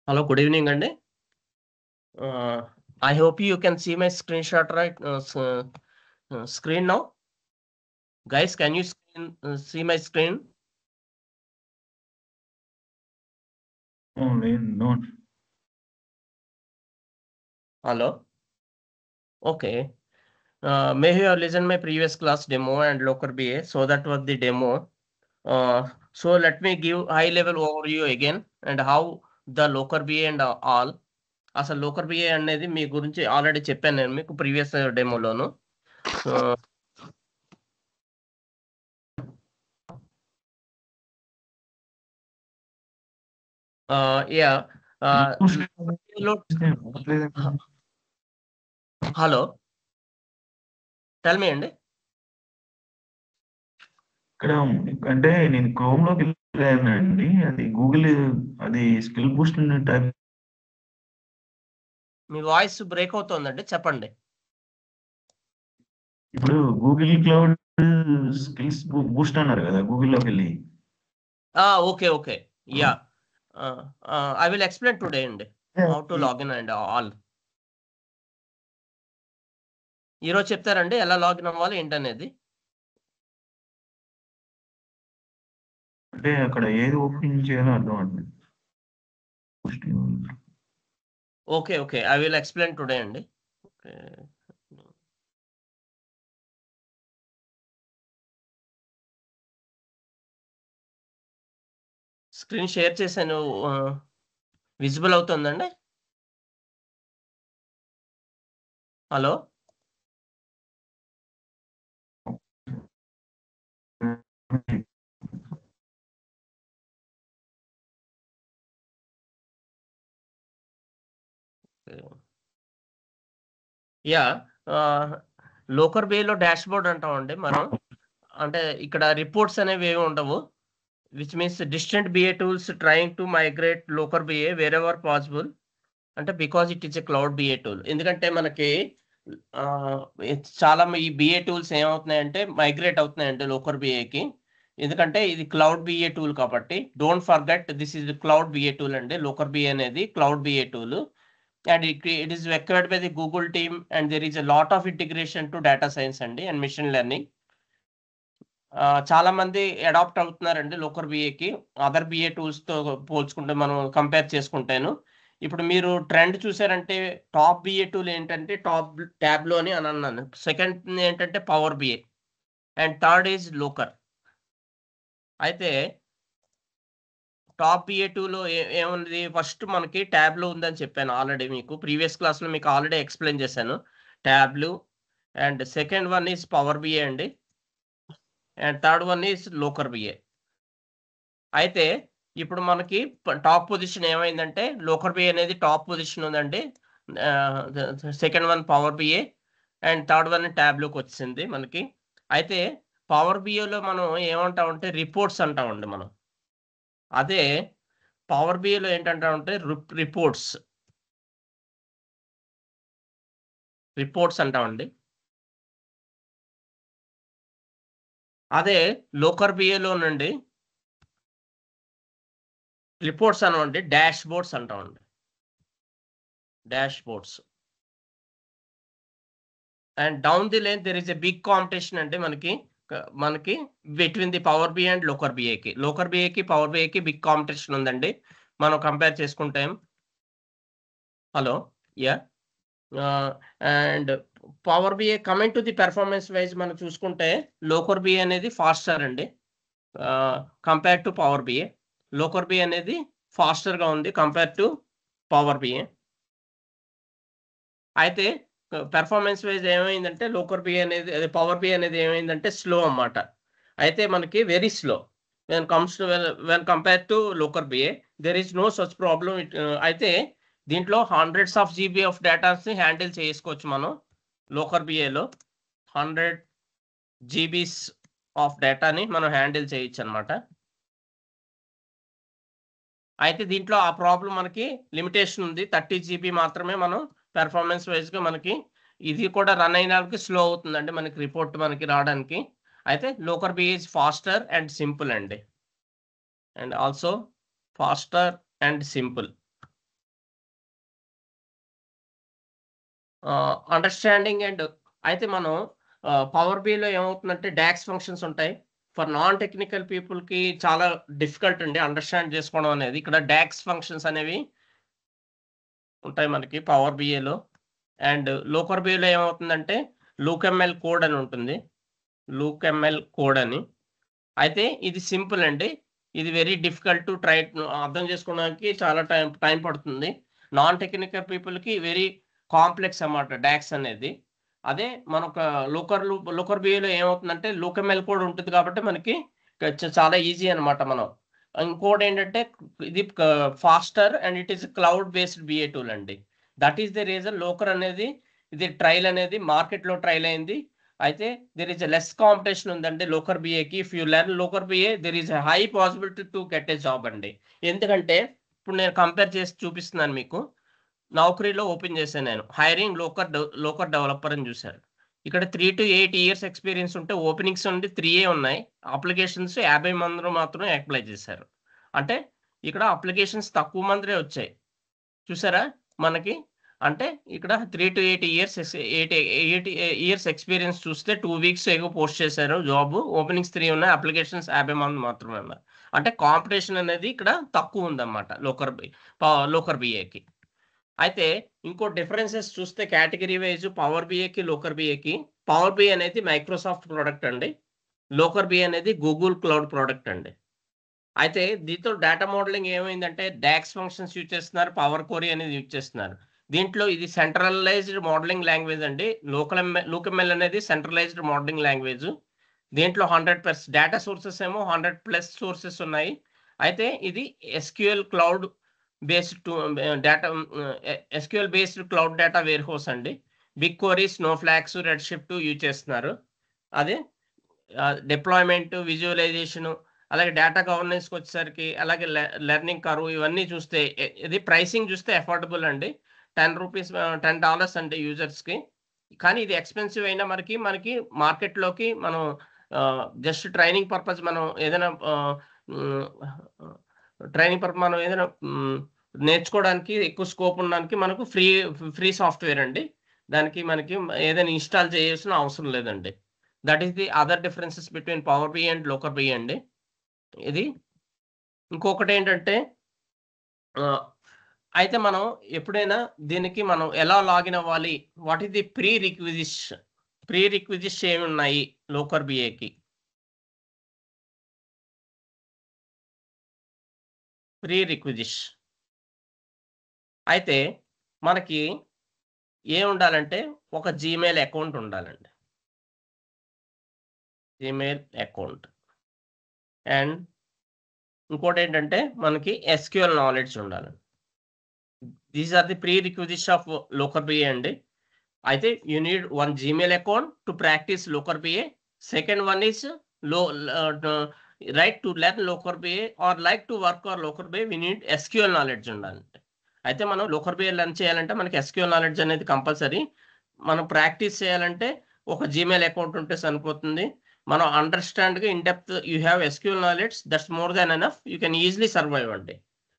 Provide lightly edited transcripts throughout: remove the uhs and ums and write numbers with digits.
Hello, good evening, Andy. I hope you can see my screenshot screen now. Guys, can you see my screen? No. Hello. Okay. May you have listened my previous class demo and Locker BA. So that was the demo. So let me give high level overview again and how the Locker BA and all. అసలు locker BI అనేది మీ గురించి already చెప్పాను నేను మీకు previous డెమోలోను. Hello, tell me అండి. ఇక్కడ అంటే నేను క్రోమ్ లోకి వెళ్ళానండి, అది గూగుల్ అది స్కిల్ బూస్ట్ టైప్. మీ వాయిస్ బ్రేక్ అవుతుందండి, చెప్పండి. ఇప్పుడు గూగుల్ క్లౌడ్ స్కిల్స్ బూస్ట్ అన్నారు కదా గూగుల్లోకి వెళ్ళి. Okay okay, yeah. I will explain today అండి how to login and all. ఈరోజు చెప్తారండి ఎలా లాగిన్ అవ్వాలి ఏంటనేది. అంటే అక్కడ ఏది ఓపెన్ చేయాలో అర్థం అండి. Okay okay, I will explain today అండి. ఓకే, స్క్రీన్ షేర్ చేశాను, విజిబుల్ అవుతుందండి. Hello, yeah. లోకర్ బేలో డాష్ బోర్డ్ అంటామండి మనం. అంటే ఇక్కడ రిపోర్ట్స్ అనేవి ఏమి ఉండవు, which means distant BI tools trying to migrate Looker BI wherever possible. అంటే because it is a cloud BI tool. ఎందుకంటే మనకి చాలా ఈ బిఏ టూల్స్ ఏమవుతున్నాయంటే మైగ్రేట్ అవుతున్నాయండి లోకర్ బిఏకి. ఎందుకంటే ఇది క్లౌడ్ బిఏ టూల్ కాబట్టి. Don't forget this is cloud BI tool అండి. లోకర్ బిఏ అనేది cloud BI tool. And it is acquired by the Google team, and there is a lot of integration to data science and machine learning. చాలా మంది adapt అవుతున్నారండి Looker బిఏకి other BI tools తో పోల్చుకుంటే మనం compare చేసుకుంటాను. ఇప్పుడు మీరు ట్రెండ్ చూసారంటే టాప్ బిఏ టూల్ ఏంటంటే టాప్ ట్యాబ్లో అని అన్నాను. సెకండ్ ఏంటంటే Power BI and third is Looker. అయితే టాప్ బిఏ టూలో ఏముంది, ఫస్ట్ మనకి ట్యాబ్లో ఉందని చెప్పాను ఆల్రెడీ మీకు ప్రీవియస్ క్లాస్లో మీకు ఆల్రెడీ ఎక్స్ప్లెయిన్ చేశాను ట్యాబ్లు. And second one is Power BI అండి, and third one is Looker BI. అయితే ఇప్పుడు మనకి టాప్ పొజిషన్ ఏమైందంటే లోకర్ బిఏ అనేది టాప్ పొజిషన్ ఉందండి. Second one Power BI and third one ట్యాబ్లోకి వచ్చింది మనకి. అయితే పవర్ బిఏలో మనం ఏమంటామంటే రిపోర్ట్స్ అంటామండి మనం. అదే పవర్ బిఏలో ఏంటంటామంటే రిపోర్ట్స్ అంటామండి. అదే లోకర్ బిఏలో నుండి రిపోర్ట్స్ అనమండి డాష్ బోర్డ్స్ అంటామండి. Dashboards. And down the line there is a big competition అంటే మనకి between the Power BI and Looker బిఏకి. లోకర్ బిఏకి పవర్ బిఏకి బిగ్ కాంపిటీషన్ ఉందండి మనం కంపేర్ చేసుకుంటాం. Hello, yeah. And Power BI coming to the performance wise మనం చూసుకుంటే లోకర్ బిఏ అనేది ఫాస్టర్ అండి compare to Power BI. Looker BI అనేది ఫాస్టర్గా ఉంది కంపేర్ టు పవర్ బిఏ. అయితే పెర్ఫార్మెన్స్ వైజ్ ఏమైందంటే లోకర్ బిఏ అనేది అదే పవర్ బిఏ అనేది ఏమైందంటే స్లో అన్నమాట. అయితే మనకి very slow when compare to Looker BI there is no such problem. అయితే దీంట్లో హండ్రెడ్స్ ఆఫ్ జీబీ ఆఫ్ డేటాస్ని హ్యాండిల్ చేసుకోవచ్చు మనం లోకర్ బిఏలో. 100 జీబీస్ ఆఫ్ డేటాని మనం హ్యాండిల్ చేయొచ్చు అనమాట. అయితే దీంట్లో ఆ ప్రాబ్లం మనకి లిమిటేషన్ ఉంది, 30 జీబీ మాత్రమే మనం పెర్ఫార్మెన్స్ వైజ్గా మనకి ఇది కూడా రన్ అయినకి స్లో అవుతుందండి మనకి రిపోర్ట్ మనకి రావడానికి. అయితే Looker B is faster and simple అండి, and also faster and simple. Understanding and అయితే మనం పవర్ బిలో ఏమవుతుందంటే డాక్స్ ఫంక్షన్స్ ఉంటాయి. ఫర్ నాన్ టెక్నికల్ పీపుల్కి చాలా డిఫికల్ట్ అండి అండర్స్టాండ్ చేసుకోవడం అనేది. ఇక్కడ డాక్స్ ఫంక్షన్స్ అనేవి ఉంటాయి మనకి పవర్ బిఏలో. అండ్ లోకర్ బిలో ఏమవుతుందంటే లూక్ఎంఎల్ కోడ్ అని ఉంటుంది, లూక్ఎంఎల్ కోడ్ అని. అయితే ఇది సింపుల్ అండి, ఇది వెరీ డిఫికల్ట్ టు ట్రై అర్థం చేసుకోవడానికి చాలా టైం పడుతుంది. నాన్ టెక్నికల్ పీపుల్కి వెరీ కాంప్లెక్స్ అన్నమాట డాక్స్ అనేది. అదే మనకు లోకర్ బిఏలో ఏమవుతుందంటే లూక్ఎంఎల్ కోడ్ ఉంటుంది కాబట్టి మనకి చాలా ఈజీ అనమాట. మనం ఇంకోటి ఏంటంటే ఇది faster and it is cloud based BI tool అండి. That is the reason Looker అనేది ఇది ట్రయల్ అనేది మార్కెట్లో ట్రయల్ అయింది. అయితే there is a less competition ఉందండి లోకర్ బిఏకి. If you learn Looker BI there is a high possibility to get a job అండి. ఎందుకంటే ఇప్పుడు నేను కంపేర్ చేసి చూపిస్తున్నాను మీకు. నౌకరీలో ఓపెన్ చేశాను నేను, హైరింగ్ లోకర్ డెవలపర్ అని చూశారు. ఇక్కడ 3 to 8 years ఎక్స్పీరియన్స్ ఉంటే ఓపెనింగ్స్ నుండి 3 ఉన్నాయి. అప్లికేషన్స్ 50 మంది మాత్రమే అప్లై చేశారు. అంటే ఇక్కడ అప్లికేషన్స్ తక్కువ మందిరే వచ్చాయి చూసారా మనకి. అంటే ఇక్కడ 3 to 8 years 8 years ఎక్స్పీరియన్స్ చూస్తే 2 weeks ఏగో పోస్ట్ చేశారు జాబ్. ఓపెనింగ్స్ 3 ఉన్నాయి, అప్లికేషన్స్ 50 మంది మాత్రమే ఉన్నారు. అంటే కాంపిటీషన్ అనేది ఇక్కడ తక్కువ ఉందన్నమాట లోకర్ బిఏకి. అయితే ఇంకో డిఫరెన్సెస్ చూస్తే కేటగిరీ వైజ్ పవర్ బిఏకి లోకర్ బిఏకి, పవర్ బిఏ అనేది మైక్రోసాఫ్ట్ ప్రోడక్ట్ అండి, లోకర్ బిఏ అనేది గూగుల్ క్లౌడ్ ప్రోడక్ట్ అండి. అయితే దీంతో డేటా మోడలింగ్ ఏమైందంటే డాక్స్ ఫంక్షన్స్ యూజ్ చేస్తున్నారు, పవర్ క్వరీ అనేది యూజ్ చేస్తున్నారు. దీంట్లో ఇది సెంట్రలైజ్డ్ మోడలింగ్ లాంగ్వేజ్ అండి. లూక్ఎంఎల్ అనేది సెంట్రలైజ్డ్ మోడలింగ్ లాంగ్వేజ్. దీంట్లో 100+ డేటా సోర్సెస్ ఏమో 100+ సోర్సెస్ ఉన్నాయి. అయితే ఇది SQL cloud based data SQL based cloud data warehouse అండి. BigQuery, Snowflakes, Redshift use చేస్తున్నారు. అదే డిప్లాయ్మెంట్, విజువలైజేషన్, అలాగే డేటా గవర్నెన్స్కి వచ్చేసరికి, అలాగే లెర్నింగ్ కర్వ్ ఇవన్నీ చూస్తే ఇది ప్రైసింగ్ చూస్తే అఫోర్డబుల్ అండి. $10 అండి యూజర్స్కి. కానీ ఇది ఎక్స్పెన్సివ్ అయినా మనకి మార్కెట్లోకి మనం జస్ట్ ట్రైనింగ్ పర్పస్ మనం ఏదైనా నేర్చుకోవడానికి ఎక్కువ స్కోప్ ఉండడానికి మనకు ఫ్రీ సాఫ్ట్వేర్ అండి. దానికి మనకి ఏదైనా ఇన్స్టాల్ చేయాల్సిన అవసరం లేదండి. That is the other differences between Power BI and Looker BI అండి. ఇది ఇంకొకటి ఏంటంటే అయితే మనం ఎప్పుడైనా దీనికి మనం ఎలా లాగిన్ అవ్వాలి, what is the pre requisites ఏమి ఉన్నాయి లోకర్ బిఏకి. ప్రీ రిక్విజిట్స్ అయితే మనకి ఏం ఉండాలంటే ఒక జీమెయిల్ అకౌంట్ ఉండాలండి, జీమెయిల్ అకౌంట్. అండ్ ఇంకోటి ఏంటంటే మనకి ఎస్క్యూఎల్ నాలెడ్జ్ ఉండాలండి. These are the prerequisites of Looker BI అండి. అయితే you need one Gmail account to practice Looker BI. Second one is right to learn Looker BI or like to work or Looker BI we need SQL knowledge ఉండాలంటే. అయితే మనం Looker BI learn చేయాలంటే మనకి SQL knowledge అనేది compulsory. మనం practice చేయాలంటే ఒక Gmail account ఉంటే సరిపోతుంది. మనం అండర్స్టాండ్గా in depth you have SQL knowledge, that's more than enough. You can easily survive అండి.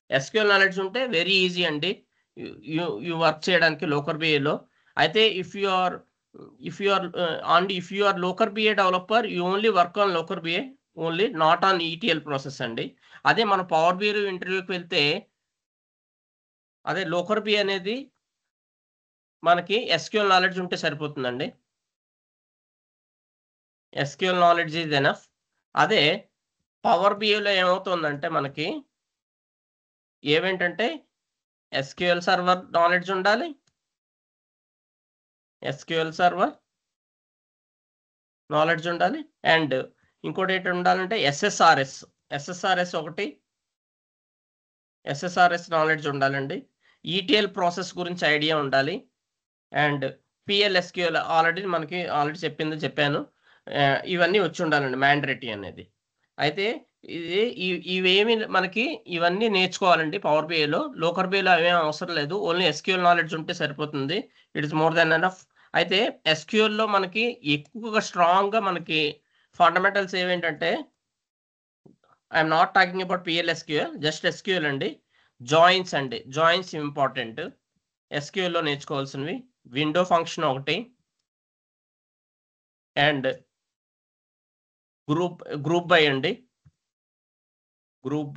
ఎస్క్యూఎల్ నాలెడ్జ్ ఉంటే వెరీ ఈజీ అండి యూ వర్క్ చేయడానికి లోకర్ బిఏలో. అయితే if you are Looker BI developer, you only work on Looker BI only, not on ETL process అండి. అదే మనం power BA ఇంటర్వ్యూకి వెళ్తే అదే లోకర్ బిఏ అనేది మనకి ఎస్క్యూఎల్ నాలెడ్జ్ ఉంటే సరిపోతుందండి. SQL knowledge is enough. అదే పవర్ బిఏలో ఏమవుతుందంటే మనకి ఏమేంటంటే ఎస్క్యూఎల్ సర్వర్ నాలెడ్జ్ ఉండాలి, ఎస్క్యూఎల్ సర్వర్ నాలెడ్జ్ ఉండాలి. అండ్ ఇంకోటి ఏంటి ఉండాలంటే ఎస్ఎస్ఆర్ఎస్ ఒకటి, ఎస్ఎస్ఆర్ఎస్ నాలెడ్జ్ ఉండాలండి. ఈటీఎల్ ప్రాసెస్ గురించి ఐడియా ఉండాలి. అండ్ పిఎల్ఎస్క్యూఎల్ ఆల్రెడీ చెప్పాను. ఇవన్నీ వచ్చి ఉండాలండి మ్యాండేటరీ అనేది. అయితే ఇవేమి మనకి ఇవన్నీ నేర్చుకోవాలండి పవర్ బిఐలో. లోకర్ బిఐలో అవేం అవసరం లేదు. ఓన్లీ ఎస్క్యూఎల్ నాలెడ్జ్ ఉంటే సరిపోతుంది. It is more than enough. అయితే ఎస్క్యూఎల్లో మనకి ఎక్కువగా స్ట్రాంగ్గా మనకి ఫండమెంటల్స్ ఏవేంటంటే, I'm not talking about PLSQL, just SQL అండి. జాయిన్స్ అండి, జాయిన్స్ ఇంపార్టెంట్ ఎస్క్యూఎల్లో నేర్చుకోవాల్సినవి. విండో ఫంక్షన్ ఒకటి, అండ్ గ్రూప్ బై అండి, group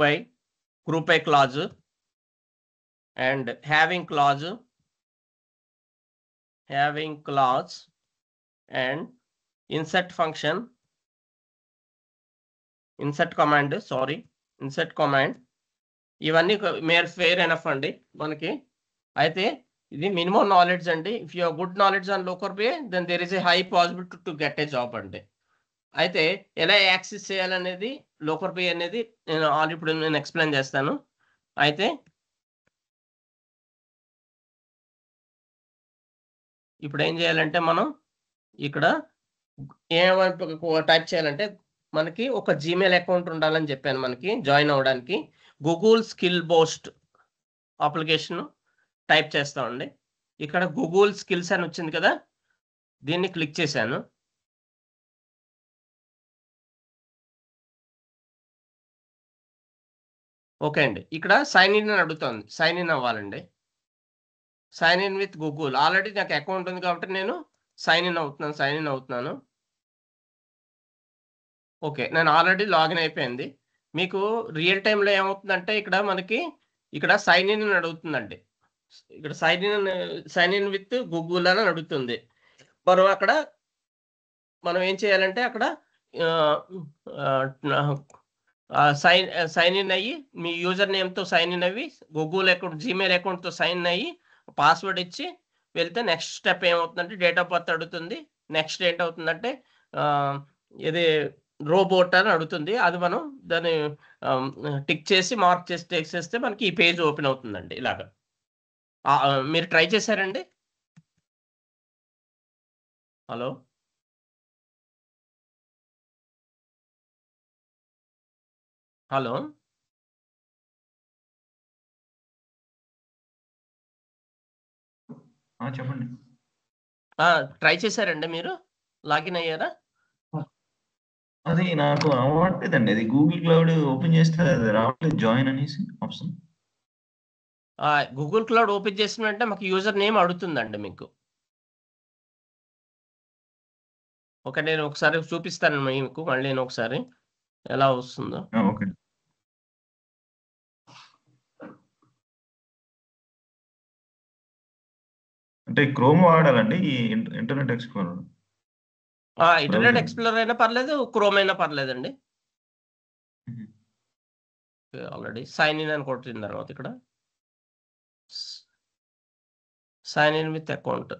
by clause, and having clause, and insert function, insert command. ఇవన్నీ ఫెయిర్ ఎనఫ్ అండి మనకి. అయితే ఇది మినిమం నాలెడ్జ్ అండి. If you good knowledge on Looker BI, then there is A high possibility to get a job అండి. అయితే ఎలా access చేయాలనేది లోకర్ బిఐ అనేది ఇప్పుడు నేను ఎక్స్ప్లెయిన్ చేస్తాను. అయితే ఇప్పుడు ఏం చేయాలంటే, మనం ఇక్కడ టైప్ చేయాలంటే, మనకి ఒక జీమెయిల్ అకౌంట్ ఉండాలని చెప్పాను మనకి జాయిన్ అవ్వడానికి. Google skill Boost application type చేస్తామండి. ఇక్కడ గూగుల్ స్కిల్స్ అని వచ్చింది కదా, దీన్ని క్లిక్ చేశాను. ఓకే అండి. ఇక్కడ సైన్ ఇన్ అని అడుగుతుంది. సైన్ ఇన్ అవ్వాలండి. Sign in with Google. Already నాకు అకౌంట్ ఉంది కాబట్టి నేను సైన్ ఇన్ అవుతున్నాను. ఓకే, నేను ఆల్రెడీ లాగిన్ అయిపోయింది. మీకు రియల్ టైంలో ఏమవుతుందంటే, ఇక్కడ సైన్ ఇన్ అని అడుగుతుందండి. ఇక్కడ సైన్ ఇన్ విత్ గూగుల్ అని అడుగుతుంది. మనం ఏం చేయాలంటే, అక్కడ సైన్ ఇన్ అయ్యి, మీ యూజర్ నేమ్తో సైన్ ఇన్ అయ్యి, గూగుల్ అకౌంట్ జీమెయిల్ అకౌంట్తో సైన్ ఇన్ అయ్యి పాస్వర్డ్ ఇచ్చి వెళ్తే నెక్స్ట్ స్టెప్ ఏమవుతుందంటే, డేట్ ఆఫ్ బర్త్ అడుగుతుంది. నెక్స్ట్ ఏంటవుతుందంటే, ఇది రోబోట్ అని అడుగుతుంది. అది మనం దాన్ని టిక్ చేసి మార్క్ చేసి టెక్స్ట్ చేస్తే మనకి ఈ పేజ్ ఓపెన్ అవుతుందండి. ఇలాగా మీరు ట్రై చేశారండి? హలో హలో చెప్పండి. ట్రై చేశారండి మీరు? లాగిన్ అయ్యారా? అది నాకు అవ్వట్లేదండి. అది గూగుల్ క్లౌడ్ ఓపెన్ చేస్తే అది రావట్లేదు, జాయిన్ అనేసి ఆప్షన్. గూగుల్ క్లౌడ్ ఓపెన్ చేసిన వెంటనే మాకు యూజర్ నేమ్ అడుగుతుందండి మీకు. ఓకే, నేను ఒకసారి చూపిస్తాను మీకు మళ్ళీ నేను ఒకసారి ఎలా వస్తుందో. ఓకే. అంటే క్రోమ్ వాడాలండి ఈ ఇంటర్నెట్ ఎక్స్ప్లోరర్? ఇంటర్నెట్ ఎక్స్ప్లోరర్ అయినా పర్లేదు, క్రోమ్ అయినా పర్లేదండి. ఆల్రెడీ సైన్ ఇన్ అని కొట్టిన తర్వాత ఇక్కడ sign in with account.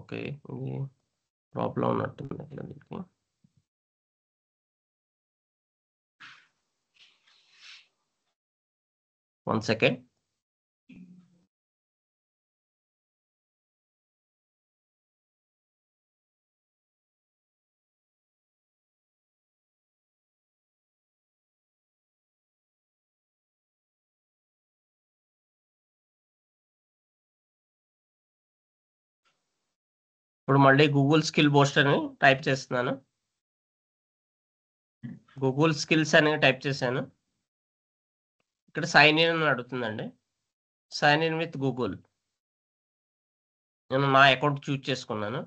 Okay, ఇది ప్రాబ్లం ఉన్నట్టుంది ఇక్కడ దీనికి. One second. ఇప్పుడు మళ్ళీ గూగుల్ స్కిల్ బూస్ట్ అని టైప్ చేస్తున్నాను. గూగుల్ స్కిల్స్ అని టైప్ చేశాను. ఇక్కడ సైన్ ఇన్ అని అడుగుతుందండి. Sign in with Google. నేను నా అకౌంట్ చూజ్ చేసుకున్నాను.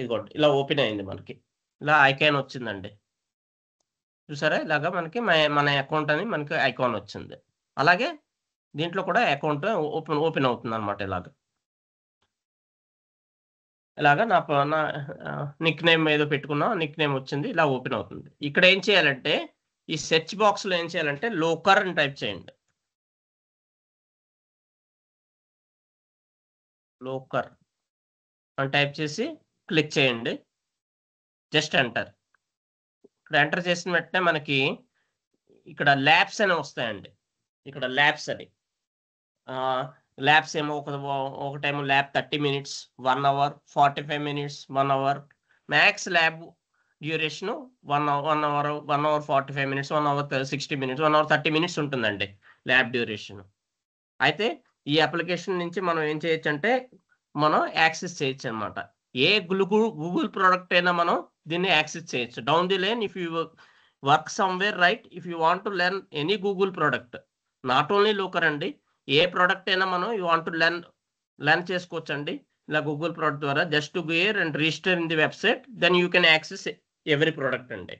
ఇదిగోండి, ఇలా ఓపెన్ అయింది మనకి. ఇలా ఐకాన్ వచ్చిందండి, చూసారా? ఇలాగా మనకి మన అకౌంట్ అని మనకి ఐకాన్ వచ్చింది. అలాగే దీంట్లో కూడా అకౌంట్ ఓపెన్ అవుతుంది అనమాట. ఇలాగా నా నిక్ నేమ్ ఏదో పెట్టుకున్నా, నిక్ నేమ్ వచ్చింది, ఇలా ఓపెన్ అవుతుంది. ఇక్కడ ఏం చేయాలంటే, ఈ సెర్చ్ బాక్స్లో ఏం చేయాలంటే లోకర్ అని టైప్ చేయండి. లోకర్ అని టైప్ చేసి క్లిక్ చేయండి. Just enter. ఇక్కడ ఎంటర్ చేసిన వెంటనే మనకి ఇక్కడ ల్యాబ్స్ అని వస్తాయండి. ఇక్కడ ల్యాబ్స్ అని ల్యాబ్స్ ఏమో ఒకటేమో lab 30 minutes, 1 hour, 45 minutes, 1 hour. Max lab duration 1 hour 45 minutes, 1 hour 60 minutes, 1 hour 30 minutes ఉంటుందండి ల్యాబ్ డ్యూరేషన్. అయితే ఈ అప్లికేషన్ నుంచి మనం ఏం చేయొచ్చు అంటే మనం యాక్సెస్ చేయొచ్చు అనమాట. ఏ గూగుల్ ప్రోడక్ట్ అయినా మనం దీన్ని యాక్సెస్ చేయొచ్చు. Down the line if you work somewhere right, if you want to learn any Google product, not only locker అండి, ఏ ప్రోడక్ట్ అయినా మనం యూ వాంట్ టు లెర్న్ చేసుకోవచ్చు అండి ఇలా గూగుల్ ప్రోడక్ట్ ద్వారా. Just to gear and register in the website, then you can access every product అండి.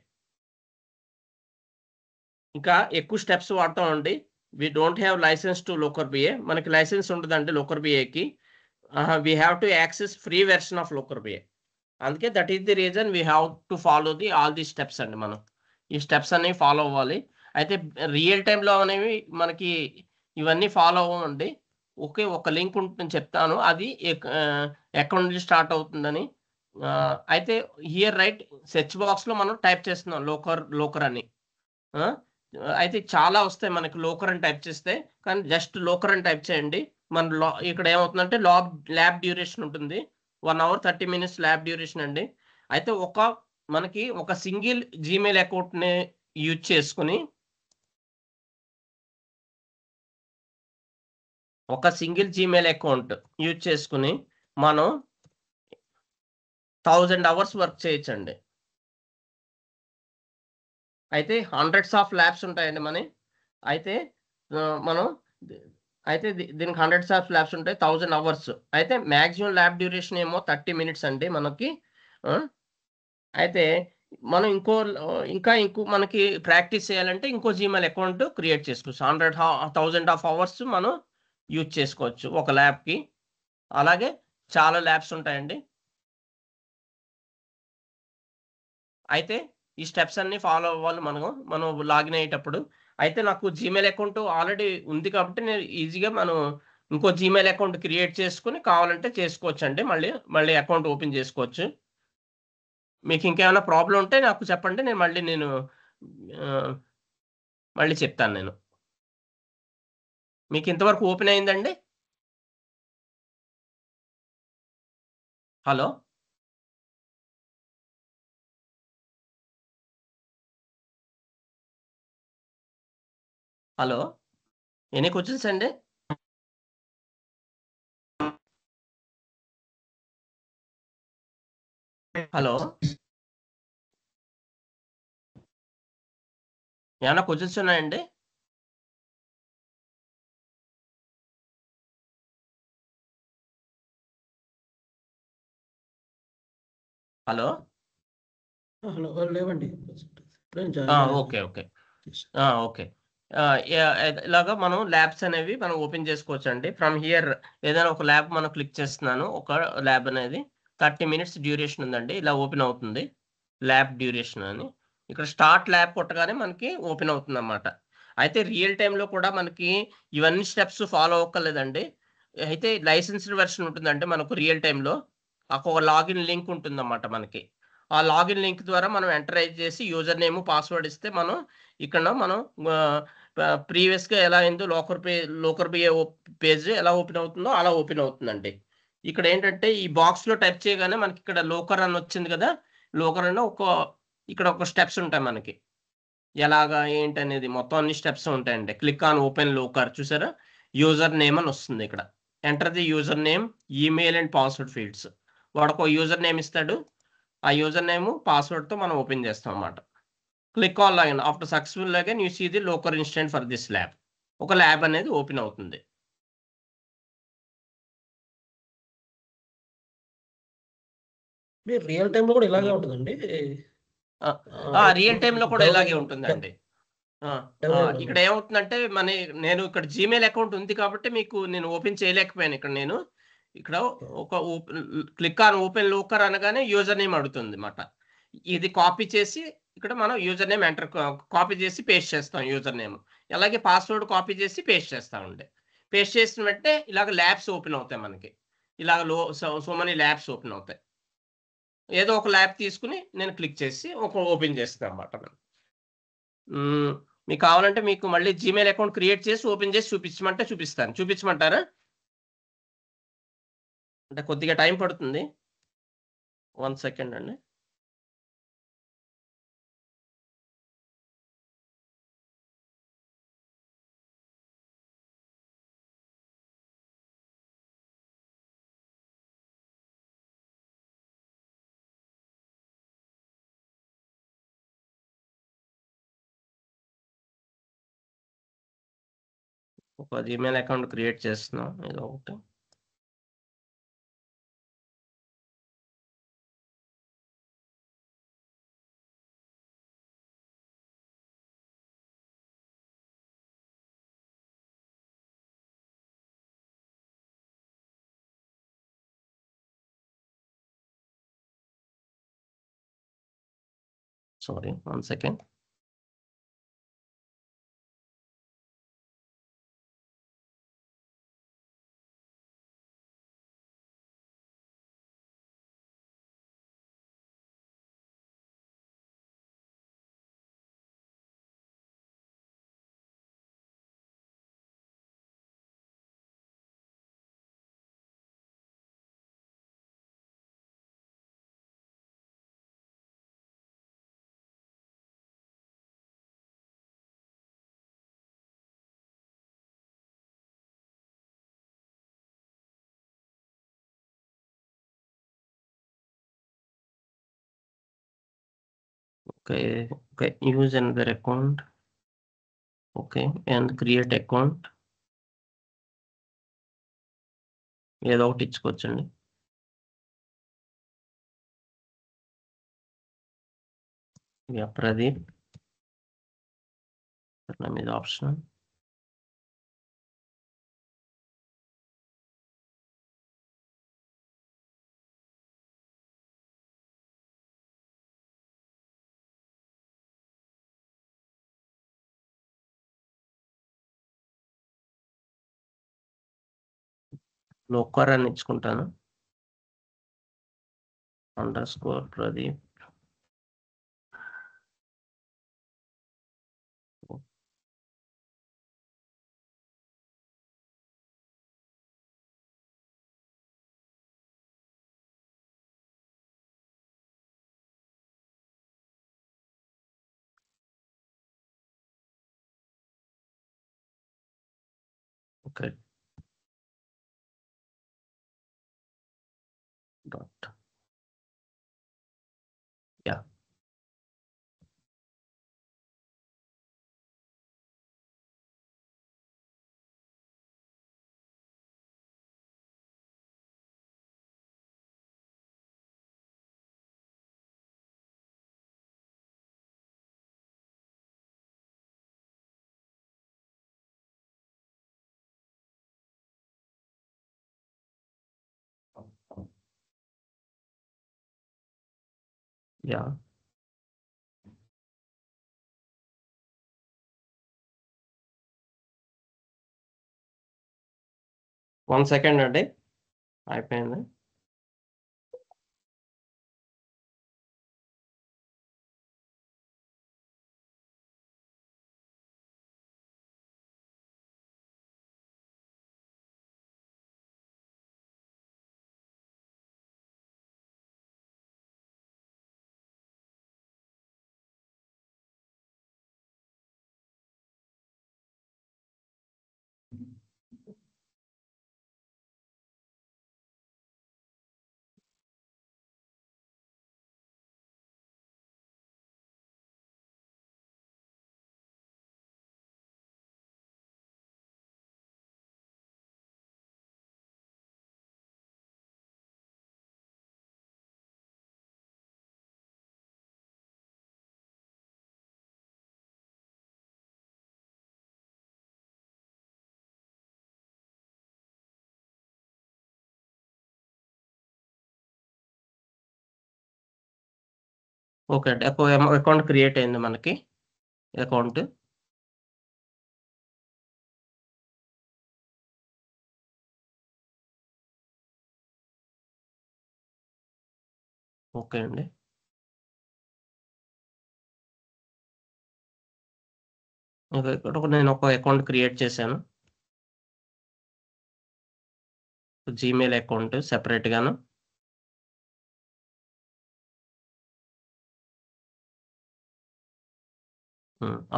ఇంకా ఎక్కువ స్టెప్స్ వాడతామండి. We don't have licence to Looker BI, మనకి లైసెన్స్ ఉండదండి లోకర్ బిఏకి. We have to access free version of Looker BI. అందుకే that is the reason we have to follow all the steps అండి. మనం ఈ స్టెప్స్ అనేవి follow అవ్వాలి. అయితే రియల్ టైంలో అనేవి మనకి ఇవన్నీ ఫాలో అవ్వండి. ఒక లింక్ ఉంటుంది చెప్తాను, అది అకౌంట్ నుంచి స్టార్ట్ అవుతుందని. అయితే హియర్ రైట్ సెర్చ్ బాక్స్లో మనం టైప్ చేస్తున్నాం లోకర్ అని. అయితే చాలా వస్తాయి మనకి లోకర్ అని టైప్ చేస్తే, కానీ జస్ట్ లోకర్ అని టైప్ చేయండి. మన ఇక్కడ ఏమవుతుందంటే ల్యాబ్ డ్యూరేషన్ ఉంటుంది 1 hour 30 minutes ల్యాబ్ డ్యూరేషన్ అండి. అయితే మనకి ఒక సింగిల్ జీమెయిల్ అకౌంట్ని యూజ్ చేసుకుని మనం 1000 hours వర్క్ చేయొచ్చండి. అయితే హండ్రెడ్స్ ఆఫ్ ల్యాబ్స్ ఉంటాయండి అయితే మనం దీనికి హండ్రెడ్స్ ఆఫ్ ల్యాబ్స్ ఉంటాయి, 1000 hours. అయితే మ్యాక్సిమం ల్యాబ్ డ్యూరేషన్ ఏమో 30 minutes అండి మనకి. అయితే మనం ఇంకా మనకి ప్రాక్టీస్ చేయాలంటే ఇంకో జీమెయిల్ అకౌంట్ క్రియేట్ చేసుకోవచ్చు. 1000 hours మనం యూజ్ చేసుకోవచ్చు ఒక ల్యాబ్కి. అలాగే చాలా ల్యాబ్స్ ఉంటాయండి. అయితే ఈ స్టెప్స్ అన్ని ఫాలో అవ్వాలి మనం లాగిన్ అయ్యేటప్పుడు. అయితే నాకు జీమెయిల్ అకౌంట్ ఆల్రెడీ ఉంది కాబట్టి నేను ఈజీగా ఇంకో జీమెయిల్ అకౌంట్ క్రియేట్ చేసుకుని కావాలంటే చేసుకోవచ్చు అండి. మళ్ళీ అకౌంట్ ఓపెన్ చేసుకోవచ్చు. మీకు ఇంకేమైనా ప్రాబ్లం ఉంటే నాకు చెప్పండి, నేను మళ్ళీ చెప్తాను నేను. మీకు ఇంతవరకు ఓపెన్ అయిందండి? హలో హలో, ఎనీ క్వశ్చన్స్ అండి? హలో, ఏమైనా క్వశ్చన్స్ ఉన్నాయండి? హలో, లేవండి. ఓకే ఇలాగా మనం ల్యాబ్స్ అనేవి మనం ఓపెన్ చేసుకోవచ్చు అండి. ఫ్రమ్ హియర్ ఏదైనా ఒక ల్యాబ్ మనం క్లిక్ చేస్తున్నాను. ఒక ల్యాబ్ అనేది 30 minutes డ్యూరేషన్ ఉందండి. ఇలా ఓపెన్ అవుతుంది ల్యాబ్ డ్యూరేషన్ అని. ఇక్కడ స్టార్ట్ ల్యాబ్ కొట్టగానే మనకి ఓపెన్ అవుతుంది అన్నమాట. అయితే రియల్ టైంలో కూడా మనకి ఇవన్నీ స్టెప్స్ ఫాలో అవ్వలేదండి. అయితే లైసెన్స్డ్ వెర్షన్ ఉంటుందంటే మనకు రియల్ టైంలో ఒక లాగిన్ లింక్ ఉంటుందన్నమాట మనకి. ఆ లాగిన్ లింక్ ద్వారా మనం ఎంటర్ చేసి యూజర్ నేమ్ పాస్వర్డ్ ఇస్తే మనం ప్రీవియస్గా ఎలా అయిందో లోకర్ బిఏ పేజ్ ఎలా ఓపెన్ అవుతుందో అలా ఓపెన్ అవుతుందండి. ఇక్కడ ఏంటంటే ఈ బాక్స్లో టైప్ చేయగానే మనకి ఇక్కడ లోకర్ అని వచ్చింది కదా, లోకర్ అని ఇక్కడ ఒక స్టెప్స్ ఉంటాయి మనకి. ఎలాగా ఏంటనేది మొత్తం అన్ని స్టెప్స్ ఉంటాయండి. క్లిక్ ఆన్ ఓపెన్ లోకర్, చూసారా? యూజర్ నేమ్ అని వస్తుంది ఇక్కడ. Enter the user name, email and password fields. వాడు ఒక యూజర్ నేమ్ ఇస్తాడు, ఆ యూజర్ నేమ్ పాస్వర్డ్తో మనం ఓపెన్ చేస్తాం అన్నమాట. Click on login. After successful login you see the Looker instant for this lab. ఒక ల్యాబ్ అనేది ఓపెన్ అవుతుంది. మీరు రియల్ టైంలో కూడా ఇలాగే ఉంటుందండి? రియల్ టైంలో కూడా ఇలాగే ఉంటుందండి. ఇక్కడ ఏమవుతుందంటే నేను ఇక్కడ జీమెయిల్ అకౌంట్ ఉంది కాబట్టి మీకు నేను ఓపెన్ చేయలేకపోయాను. ఇక్కడ ఒక క్లిక్ ఆన్ ఓపెన్ లోకర్ అనగానే యూజర్ నేమ్ అడుగుతుంది అన్నమాట. ఇది కాపీ చేసి ఇక్కడ మనం యూజర్ నేమ్ కాపీ చేసి పేస్ట్ చేస్తాం యూజర్ నేమ్. అలాగే పాస్వర్డ్ కాపీ చేసి పేస్ట్ చేస్తామండి. పేస్ట్ చేసిన వెంటనే ఇలాగ ల్యాబ్స్ ఓపెన్ అవుతాయి మనకి. ఇలాగ సో మెనీ ల్యాబ్స్ ఓపెన్ అవుతాయి. ఏదో ఒక ల్యాబ్ తీసుకుని నేను క్లిక్ చేసి ఓపెన్ చేస్తాను అన్నమాట. మీకు కావాలంటే మీకు మళ్ళీ జీమెయిల్ అకౌంట్ క్రియేట్ చేసి ఓపెన్ చేసి చూపించమంటే చూపిస్తాను. చూపించమంటారా? అంటే కొద్దిగా టైం పడుతుంది. 1 సెకండ్ అండి. ఒక జీమెయిల్ అకౌంట్ క్రియేట్ చేస్తున్నాం. ఏదో ఒకటి. Sorry, 1 second. Okay. Use another account. Okay, and create account. ఏదో ఒకటి ఇచ్చుకోవచ్చండి. ప్రదీప్ మీద ఆప్షన్. లోకర్ అని ఇచ్చుకుంటాను. _Pradeep. Okay. Dot. Yeah. Yeah. 1 second అండి. అయిపోయింది. ఓకే అండి. అకౌంట్ క్రియేట్ అయింది మనకి. అకౌంట్. ఓకే అండి. ఇక్కడ నేను ఒక అకౌంట్ క్రియేట్ చేశాను. జీమెయిల్ అకౌంట్ సెపరేట్ గాను.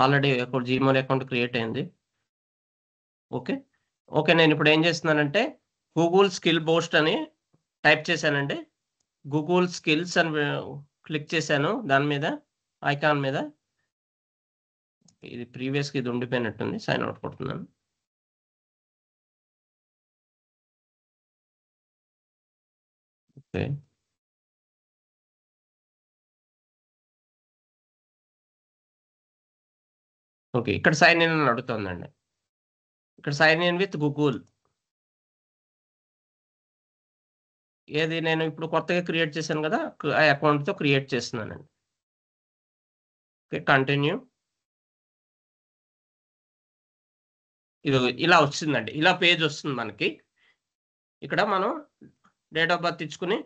ఆల్రెడీ జీమెయిల్ అకౌంట్ క్రియేట్ అయింది. ఓకే. ఓకే. నేను ఇప్పుడు ఏం చేస్తున్నానంటే గూగుల్ స్కిల్ బూస్ట్ అని టైప్ చేశానండి. గూగుల్ స్కిల్స్ అని క్లిక్ చేశాను దాని మీద, ఐకాన్ మీద. ఇది ప్రీవియస్‌గా ఇది ఉండిపోయినట్టుంది. సైన్ అవుట్ కొడుతున్నాను. ఓకే. ఓకే. ఇక్కడ సైన్ ఇన్ అని అడుగుతుందండి. ఇక్కడ సైన్ ఇన్ విత్ గూగుల్. ఏది నేను ఇప్పుడు కొత్తగా క్రియేట్ చేశాను కదా! ఆ అకౌంట్‌తో క్రియేట్ చేస్తున్నానండి. ఓకే. కంటిన్యూ. ఇదిగో ఇలా వచ్చిందండి. ఇలా పేజ్ వస్తుంది మనకి. ఇక్కడ మనం డేట్ ఆఫ్ బర్త్ ఇచ్చుకొని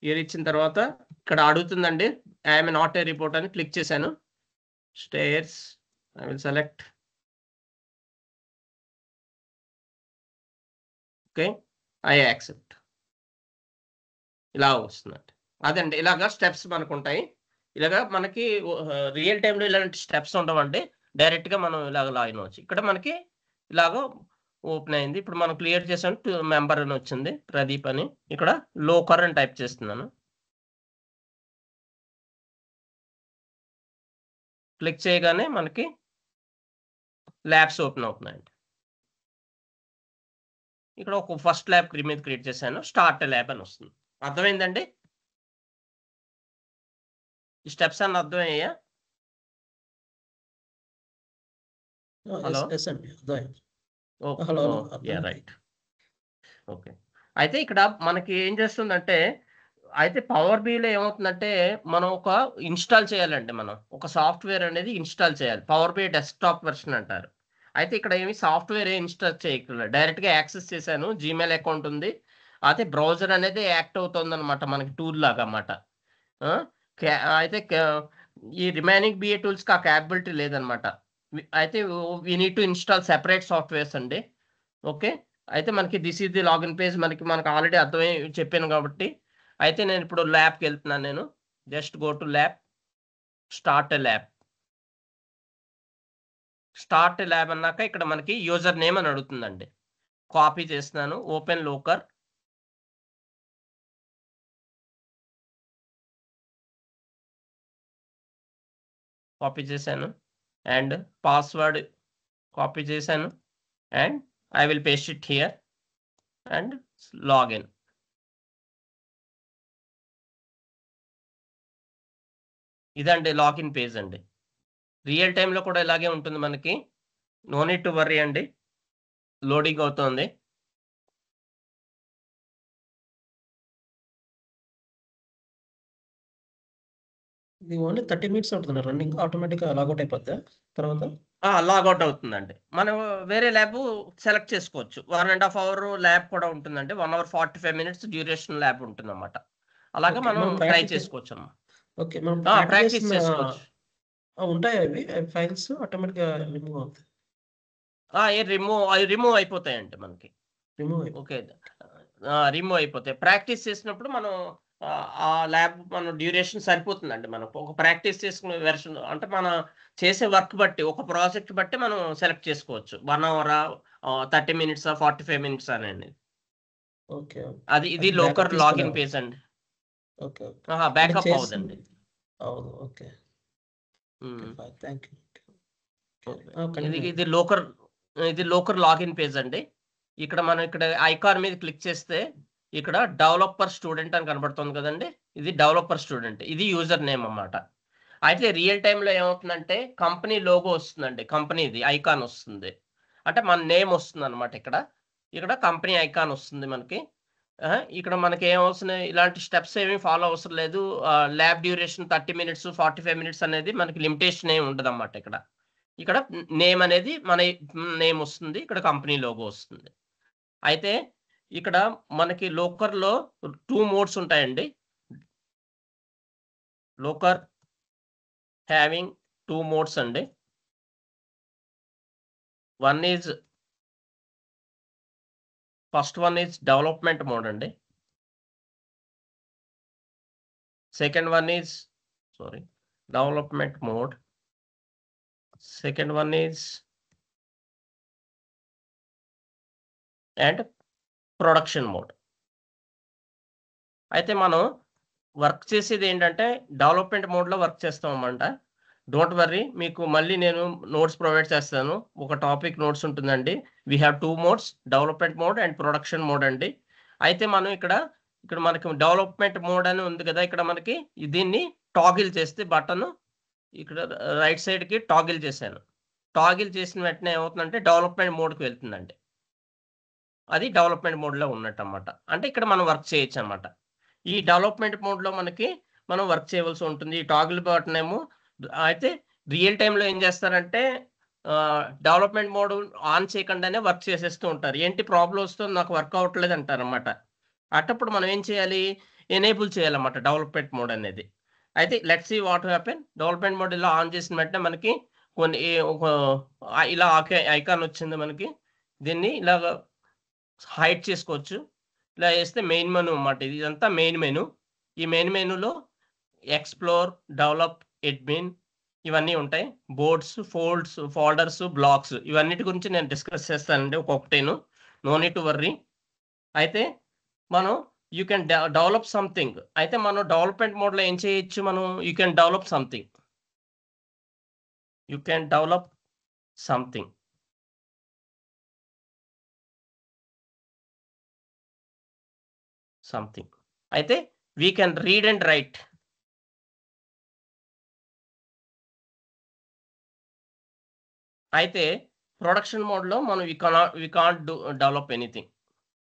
ఇయర్ ఇచ్చిన తర్వాత ఇక్కడ అడుగుతుందండి. I am not a report అని క్లిక్ చేశాను. Stairs I will select. Okay. I accept. ఇలా వస్తుందండి. అదండి. ఇలాగా స్టెప్స్ మనకుంటాయి. ఇలాగా మనకి రియల్ టైమ్‌లో ఇలాంటి స్టెప్స్ ఉండవండి. డైరెక్ట్‌గా మనం ఇలాగ లాగిన్ అవ్వచ్చు. ఇక్కడ మనకి ఇలాగ ఓపెన్ అయింది. ఇప్పుడు మనం క్లియర్ చేసాం మెంబర్ అని వచ్చింది. ప్రదీప్ అని. ఇక్కడ లోకర్ అని టైప్ చేస్తున్నాను. క్లిక్ చేయగానే మనకి ల్యాబ్స్ ఓపెన్ అవుతున్నాయండి. ఇక్కడ ఒక ఫస్ట్ ల్యాబ్ మీద క్రియేట్ చేశాను. స్టార్ట్ ల్యాబ్ అని వస్తుంది. అర్థమైందండి? ఈ స్టెప్స్ అన్నీ అర్థమయ్యాయా? హలో. ఎస్ అండి. అర్థమైంది. ఓకే. హలో. ఓహ్! యాహ్! రైట్. ఓకే. అయితే ఇక్కడ మనకి ఏం చేస్తుందంటే, అయితే పవర్ బిఐలో ఏమవుతుందంటే, మనం ఒక ఇన్‌స్టాల్ చేయాలండి మనం. ఒక సాఫ్ట్‌వేర్ అనేది ఇన్‌స్టాల్ చేయాలి. పవర్ బిఐ డెస్క్‌టాప్ వెర్షన్ అంటారు. అయితే ఇక్కడ ఏమి సాఫ్ట్‌వేర్ ఇన్‌స్టాల్ చేయక్కర్లేదు. డైరెక్ట్‌గా యాక్సెస్ చేశాను. జీమెయిల్ అకౌంట్ ఉంది. అయితే బ్రౌజర్ అనేది యాక్ట్ అవుతుందన్నమాట మనకి టూల్ లాగా అన్నమాట. ఆ! క్యా అయితే ఈ రిమైనింగ్ బిఏ టూల్స్‌కి ఆ క్యాపబిలిటీ లేదన్నమాట. అయితే we need to install separate softwares అండి. ఓకే. అయితే మనకి this is the login page మనకి ఆల్రెడీ చెప్పాను కాబట్టి, అయితే నేను ఇప్పుడు ల్యాబ్‌కెళ్తున్నాను నేను. Just go to lab. Start a lab. Start a lab అన్నాక ఇక్కడ మనకి యూజర్ నేమ్ అని అడుగుతుందండి. కాపీ చేస్తున్నాను. Open Looker. కాపీ చేశాను. అండ్ పాస్వర్డ్ కాపీ చేశాను. And I will paste it here and login. ఇదండి లాగిన్ పేజ్ అండి. రియల్ టైమ్‌లో కూడా ఇలాగే ఉంటుంది మనకి. నో నీడ్ టు వర్రీ అండి. లోడింగ్ అవుతోంది. ఇది ఓన్లీ 30 మినిట్స్ ఉంటుందా రన్నింగ్? ఆటోమేటిక్‌గా లాగౌట్ అయిపోద్దా తర్వాత? లాగౌట్ అవుతుందండి. మనం వేరే ల్యాబ్ సెలెక్ట్ చేసుకోవచ్చు. 1½ అవర్ ల్యాబ్ కూడా ఉంటుందండి. 1 అవర్ 45 మినిట్స్ డ్యూరేషన్ ల్యాబ్ ఉంటుందన్నమాట. అలాగా ఓకే. మనం మనం ట్రై ప్రాక్టీస్ చేసుకోవచ్చమ్మా. ఓకే. మనం ప్రాక్టీస్ ప్రాక్టీస్ చేసిన చేసుకోవచ్చు. ఉంటాయా ఇవి ఫైల్స్ ఆటోమేటిక్‌గా రిమూవ్ అవుతాయి? అవి రిమూవ్ అయిపోతాయండి మనకి. రిమూవ్ అయిపోతాయి. ఓకే. రిమూవ్ అయిపోతాయి. ప్రాక్టీస్ చేసినప్పుడు మనం ఆ ల్యాబ్ మన డ్యూరేషన్ సరిపోతుందండి. మనం ఒక ప్రాక్టీస్ చేసుకునే వెర్షన్ అంటే మన చేసే వర్క్ బట్టి, ఒక ప్రాజెక్ట్ బట్టి మనం సెలెక్ట్ చేసుకోవచ్చు. 1 అవరా, 30 మినిట్సా, 45 మినిట్సా అనేది. ఓకే. ఇది అది లోకర్ బ్యాకప్ లాగిన్ తీసుకునేవాళ్ళు. పేజ్ అండి. ఓకే. ఆహా! అంటే బ్యాకప్ చేసి అవ్వదండి. అవును. ఓకే. హ్మ్. Fine. Thank you. Okay. Continue ఇది లోకర్ లాగిన్ పేజ్ అండి. ఇక్కడ ఐకాన్ మీద క్లిక్ చేస్తే ఇక్కడ డెవలపర్ స్టూడెంట్ అని కనబడుతుంది కదండీ! ఇది డెవలపర్ స్టూడెంట్. ఇది యూజర్ నేమ్ అన్నమాట. అయితే రియల్ టైమ్‌లో ఏమవుతుందంటే కంపెనీ లోగో వస్తుందండి. కంపెనీది ఐకాన్ వస్తుంది. అంటే మన నేమ్ వస్తుందన్నమాట ఇక్కడ. ఇక్కడ కంపెనీ ఐకాన్ వస్తుంది మనకి. ఇక్కడ మనకి ఏమవసరం ఇలాంటి స్టెప్స్ ఏమి ఫాలో అవసరం లేదు. ల్యాబ్ డ్యూరేషన్ 30 మినిట్స్, 45 మినిట్స్ అనేది మనకి లిమిటేషన్ ఏమి ఉండదన్నమాట ఇక్కడ. ఇక్కడ నేమ్ అనేది మన నేమ్ వస్తుంది. ఇక్కడ కంపెనీ లోగో వస్తుంది. అయితే ఇక్కడ మనకి లోకర్‌లో 2 మోడ్స్ ఉంటాయండి. లోకర్ హ్యావింగ్ 2 మోడ్స్ అండి. First one is development mode అండి. Second one is development mode. Second one is and production mode. అయితే మనం వర్క్ చేసేది ఏంటంటే డెవలప్మెంట్ మోడ్లో వర్క్ చేస్తామన్నమాట. డోంట్ వర్రీ, మీకు మళ్ళీ నేను నోట్స్ ప్రొవైడ్ చేస్తాను. ఒక టాపిక్ నోట్స్ ఉంటుందండి. We have 2 modes, development mode and production mode అండి. అయితే మనం ఇక్కడ మనకి డెవలప్మెంట్ మోడ్ అని ఉంది కదా, ఇక్కడ మనకి దీన్ని టాగిల్ చేస్తే బటన్ ఇక్కడ రైట్ సైడ్కి టాగిల్ చేశాను. టాగిల్ చేసిన వెంటనే ఏమవుతుందంటే డెవలప్మెంట్ మోడ్కి వెళ్తుందండి. అది డెవలప్మెంట్ మోడ్లో ఉన్నట్టు అన్నమాట. అంటే ఇక్కడ మనం వర్క్ చేయొచ్చు అనమాట. ఈ డెవలప్మెంట్ మోడ్లో మనం వర్క్ చేయవలసి ఉంటుంది. ఈ టాగిల్ బటన్ ఏమో అయితే రియల్ టైంలో ఏం చేస్తారంటే డెవలప్మెంట్ మోడ్ ఆన్ చేయకుండానే వర్క్ చేసేస్తూ ఉంటారు. ఏంటి ప్రాబ్లం వస్తుంది, నాకు వర్క్ అవ్వట్లేదు అంటారన్నమాట. అట్టప్పుడు మనం ఏం చేయాలి, ఎనేబుల్ చేయాలన్నమాట డెవలప్మెంట్ మోడ్ అనేది. అయితే let's see what happen. Development mode ఇలా ఆన్ చేసిన వెంటనే మనకి కొన్ని ఇలా ఐకాన్ వచ్చింది. మనకి దీన్ని ఇలాగ హైడ్ చేసుకోవచ్చు. ఇలా చేస్తే మెయిన్ మెనూ అన్నమాట. ఇదంతా మెయిన్ మెనూ. ఈ మెయిన్ మెనూలో ఎక్స్ప్లోర్, డెవలప్, అడ్మిన్ ఇవన్నీ ఉంటాయి. బోర్డ్స్, ఫోల్డర్స్, బ్లాక్స్ ఇవన్నిటి గురించి నేను డిస్కస్ చేస్తానండి ఒక్కొక్కటేను. No need to worry. అయితే మనం యూ కెన్ డెవలప్ సంథింగ్. అయితే మనం డెవలప్మెంట్ మోడ్లో ఏం చేయొచ్చు, యూ కెన్ డెవలప్ సంథింగ్. అయితే we can read and write. అయితే ప్రొడక్షన్ మోడ్లో మనం we can't develop anything.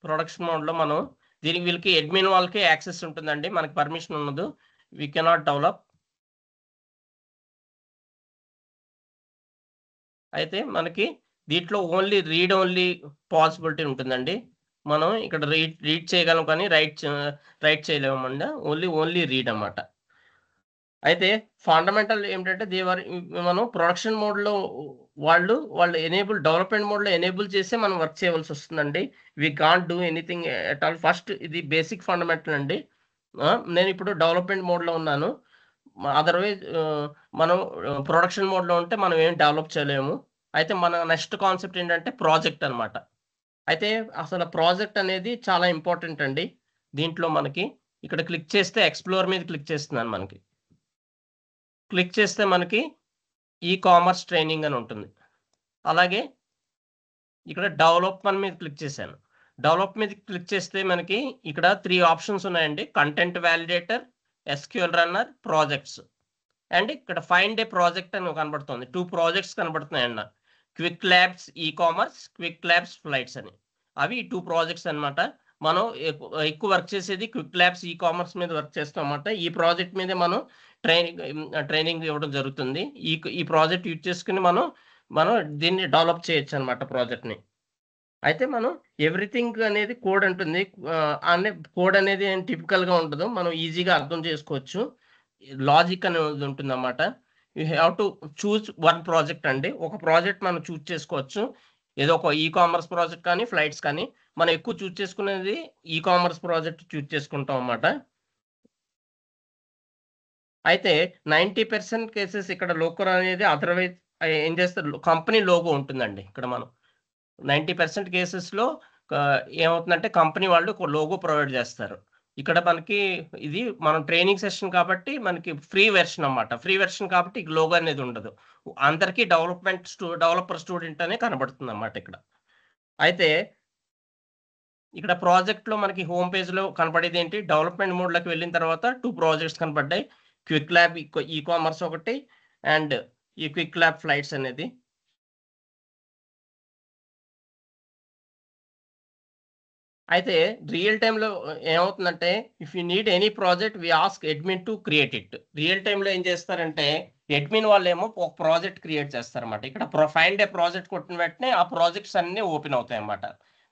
Production మోడ్లో వీళ్ళకి అడ్మిన్ వాళ్ళకి యాక్సెస్ ఉంటుందండి, మనకి పర్మిషన్ ఉండదు. We cannot develop. అయితే మనకి దీంట్లో రీడ్ ఓన్లీ పాసిబిలిటీ ఉంటుందండి. మనం ఇక్కడ రీడ్ చేయగలం కానీ రైట్ చేయలేమండి. ఓన్లీ రీడ్ అన్నమాట. అయితే ఫండమెంటల్ ఏంటంటే మనం ప్రొడక్షన్ మోడ్లో వాళ్ళు డెవలప్మెంట్ మోడ్లో ఎనేబుల్ చేస్తే మనం వర్క్ చేయవలసి వస్తుందండి. We can't do anything at all. First ఇది బేసిక్ ఫండమెంటల్ అండి. నేను ఇప్పుడు డెవలప్మెంట్ మోడ్లో ఉన్నాను. అదర్వైజ్ మనం ప్రొడక్షన్ మోడ్లో ఉంటే మనం ఏం డెవలప్ చేయలేము. అయితే మన నెక్స్ట్ కాన్సెప్ట్ ఏంటంటే ప్రాజెక్ట్ అనమాట. అయితే అసలు ప్రాజెక్ట్ అనేది చాలా ఇంపార్టెంట్ అండి. దీంట్లో మనకి ఇక్కడ క్లిక్ చేస్తే ఎక్స్ప్లోర్ మీద క్లిక్ చేస్తున్నాను. మనకి క్లిక్ చేస్తే మనకి ఈ కామర్స్ ట్రైనింగ్ అని ఉంటుంది. అలాగే ఇక్కడ డెవలప్మెంట్ మీద క్లిక్ చేశాను. డెవలప్ మీద క్లిక్ చేస్తే మనకి ఇక్కడ 3 ఆప్షన్స్ ఉన్నాయండి. Content validator, SQL runner, projects. And ఇక్కడ ఫైండ్ ఏ ప్రాజెక్ట్ అని కనబడుతుంది. 2 ప్రాజెక్ట్స్ కనబడుతున్నాయండి. Qwiklabs ecommerce, Qwiklabs flights అని. అవి 2 ప్రాజెక్ట్స్ అనమాట. మనం ఎక్కువ వర్క్ చేసేది క్విక్ ల్యాబ్స్ ఈ-కామర్స్ మీద వర్క్ చేస్తాం అన్నమాట. ఈ ప్రాజెక్ట్ మీదే మనం ట్రైనింగ్ ఇవ్వడం జరుగుతుంది. ఈ ప్రాజెక్ట్ యూజ్ చేసుకుని మనం దీన్ని డెవలప్ చేయొచ్చు అనమాట ప్రాజెక్ట్ని. అయితే మనం ఎవ్రీథింగ్ అనేది కోడ్ ఉంటుంది. కోడ్ అనేది టిపికల్గా ఉండదు, మనం ఈజీగా అర్థం చేసుకోవచ్చు. లాజిక్ అనేది ఉంటుంది అన్నమాట. You have to choose one project అండి. ఒక ప్రాజెక్ట్ మనం చూజ్ చేసుకోవచ్చు. ఏదో ఒక ఈ-కామర్స్ ప్రాజెక్ట్ కానీ ఫ్లైట్స్ కానీ. మనం ఎక్కువ చూజ్ చేసుకునేది ఈ-కామర్స్ ప్రాజెక్ట్ చూజ్ చేసుకుంటాం అన్నమాట. అయితే 90% కేసెస్ ఇక్కడ లోగో అనేది అదర్వైజ్ ఏం చేస్తారు, కంపెనీ లోగో ఉంటుందండి. ఇక్కడ మనం 90% కేసెస్లో ఏమవుతుందంటే కంపెనీ వాళ్ళు లోగో ప్రొవైడ్ చేస్తారు. ఇక్కడ మనకి ఇది మనం ట్రైనింగ్ సెషన్ కాబట్టి మనకి ఫ్రీ వెర్షన్ అన్నమాట. ఫ్రీ వెర్షన్ కాబట్టి లోగో అనేది ఉండదు. అందరికీ డెవలపర్ స్టూడెంట్ అనే కనబడుతుంది అన్నమాట ఇక్కడ. అయితే ఇక్కడ ప్రాజెక్ట్లో మనకి హోమ్ పేజ్లో కనపడేది ఏంటి, డెవలప్మెంట్ మోడ్లోకి వెళ్ళిన తర్వాత 2 ప్రాజెక్ట్స్ కనపడ్డాయి. క్విక్ ల్యాబ్ ఈ-కామర్స్ ఒకటి అండ్ ఈ క్విక్ ల్యాబ్ ఫ్లైట్స్ అనేది. అయితే రియల్ టైంలో ఏమవుతుందంటే if you need any project we ask admin to create it. Real టైంలో ఏం చేస్తారంటే అడ్మిన్ వాళ్ళు ఏమో ఒక ప్రాజెక్ట్ క్రియేట్ చేస్తారన్నమాట. ఇక్కడ ఫైండ్ ఏ ప్రాజెక్ట్ కొట్టిన వెంటనే ఆ ప్రాజెక్ట్స్ అన్నీ ఓపెన్ అవుతాయి అన్నమాట.